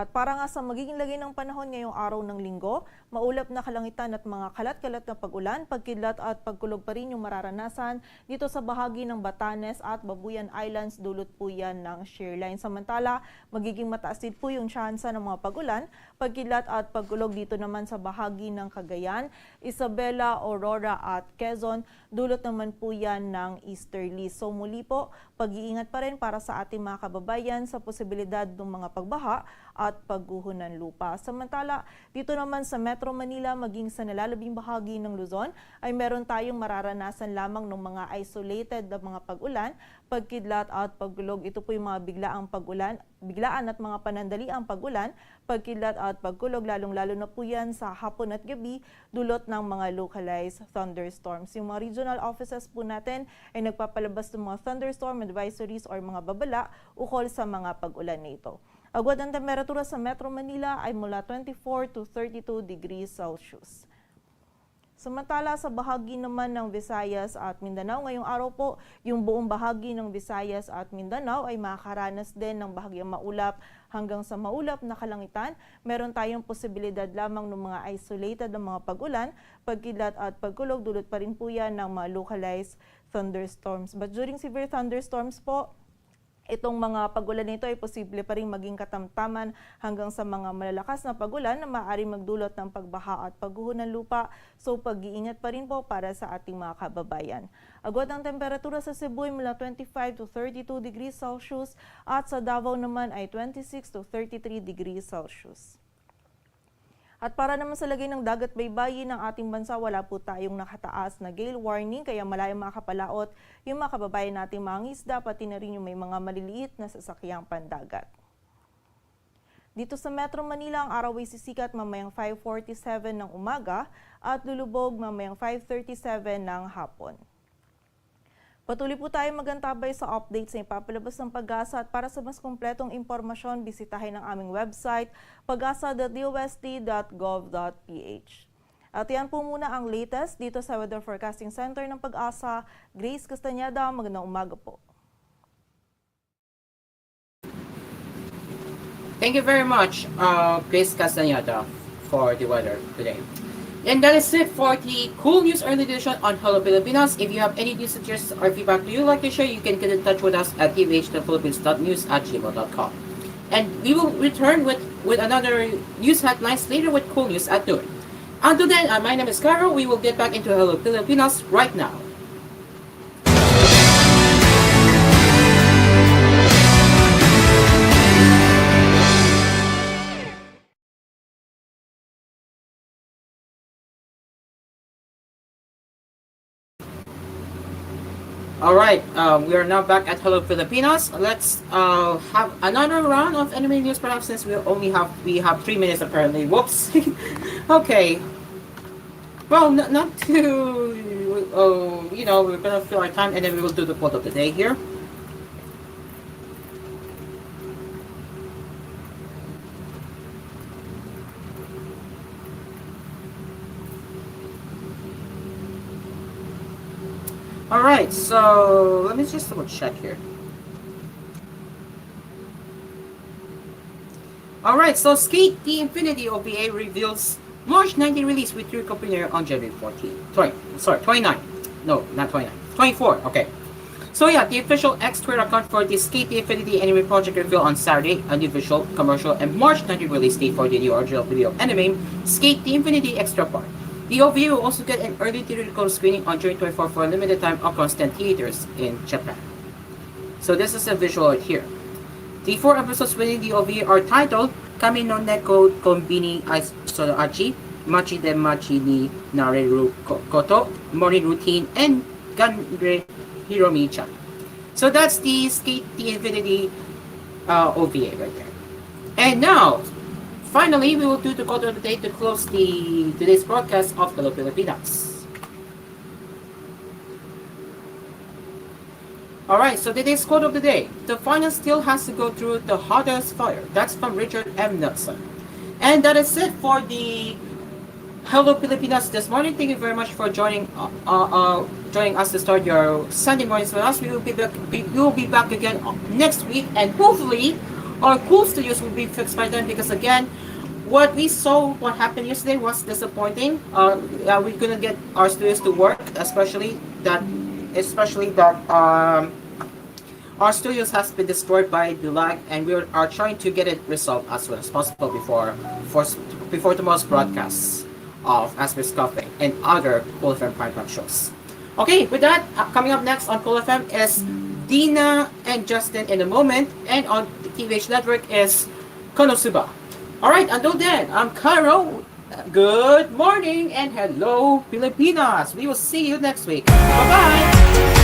D: At para nga sa magiging lagay ng panahon ngayong araw ng linggo, maulap na kalangitan at mga kalat-kalat na pag-ulan, pagkidlat at pagkulog pa rin yung mararanasan dito sa bahagi ng Batanes at Babuyan Islands, dulot po yan ng shear line. Samantala, magiging mataas din po yung tsansa ng mga pag-ulan, pagkidlat at pagkulog dito naman sa bahagi ng Cagayan, Isabela, Aurora at Quezon, dulot naman po yan ng easterly. So muli po, pag-iingat pa rin para sa ating mga kababayan sa posibilidad ng mga pagbaha at pagguho ng lupa. Samantala, dito naman sa Metro Manila maging sa nalalabing bahagi ng Luzon ay meron tayong mararanasan lamang ng mga isolated na mga pag-ulan, pagkidlat at pagkulog. Ito po yung mga biglaan at mga panandaliang pag-ulan, pagkidlat at pagkulog, lalong-lalo na po yan sa hapon at gabi, dulot ng mga localized thunderstorms. Yung mga regional offices po natin ay nagpapalabas ng mga thunderstorm advisories or mga babala ukol sa mga pag-ulan nito. Agwat ang temperatura sa Metro Manila ay mula 24 to 32 degrees Celsius. Samantala sa bahagi naman ng Visayas at Mindanao, ngayong araw po, yung buong bahagi ng Visayas at Mindanao ay makakaranas din ng bahagyang maulap hanggang sa maulap na kalangitan. Meron tayong posibilidad lamang ng mga isolated na mga pag-ulan, pagkidlat at pagkulog, dulot pa rin po yan ng mga localized thunderstorms. But during severe thunderstorms po, itong mga pagulan nito ay posible pa rin maging katamtaman hanggang sa mga malalakas na pagulan na maaaring magdulot ng pagbaha at pagguho ng lupa. So pag-iingat pa rin po para sa ating mga kababayan. Agwat ang temperatura sa Cebu ay mula 25 to 32 degrees Celsius at sa Davao naman ay 26 to 33 degrees Celsius. At para naman sa lagay ng dagat baybayin ng ating bansa, wala po tayong nakataas na gale warning, kaya malayong makakapalaot yung mga kababayan nating mga isda, pati na rin yung may mga maliliit na sasakyang pandagat. Dito sa Metro Manila, ang araw ay sisikat mamayang 5:47 ng umaga at lulubog mamayang 5:37 ng hapon. Patuloy po tayo magantabay sa updates na ipapalabas ng Pag-asa at para sa mas kumpletong impormasyon, bisitahin ang aming website pagasa.dost.gov.ph. At yan po muna ang latest dito sa Weather Forecasting Center ng Pag-asa. Grace Castañeda, magandang umaga po.
B: Thank you very much, Grace Castañeda, for the weather today. And that is it for the Cool News Early Edition on Hello Pilipinas. If you have any news suggestions or feedback you'd like to share, you can get in touch with us at tvh.philippines.news@gmail.com. And we will return with another news headlines later with Cool News at noon. Until then, my name is Cairo. We will get back into Hello Pilipinas right now. Alright, we are now back at Hello Pilipinas. Let's have another round of anime news, perhaps, since we have 3 minutes apparently. Whoops. Okay. Well, not to we're gonna fill our time and then we will do the quote of the day here. Alright, so let me just double check here. Alright, so Skate the Infinity OVA reveals March 19 release with theatrical premiere on January 29. No, not 29. 24, okay. So yeah, the official X Twitter account for the Skate the Infinity anime project revealed on Saturday a new visual, commercial, and March 19 release date for the new original video anime Skate the Infinity Extra Part. The OVA will also get an early theatrical screening on June 24 for a limited time across 10 theaters in Japan. So this is a visual right here. The 4 episodes within the OVA are titled Kami no Neko Konbini Sono Achi, Machi de Machi ni Nareru Koto, Morning Routine, and Ganre Hiromi-chan. So that's the Skate the Infinity OVA right there. And now, finally, we will do the quote of the day to close today's broadcast of Hello Pilipinas. Alright, so today's quote of the day. The finance still has to go through the hottest fire. That's from Richard M. Nelson. And that is it for the Hello Pilipinas this morning. Thank you very much for joining us to start your Sunday mornings with us. We will be back again next week, and hopefully our cool studios will be fixed by then, because again, what we saw, what happened yesterday was disappointing. We couldn't get our studios to work, especially that our studios has been destroyed by the lag, and we are trying to get it resolved as soon as possible before tomorrow's broadcasts of Asphere Cafe and other koolFM primetime shows. Okay, with that, coming up next on koolFM is Dina and Justin in a moment, and on the TVH Network is Konosuba. Alright, until then, I'm Cairo. Good morning and hello Pilipinas. We will see you next week. Bye-bye.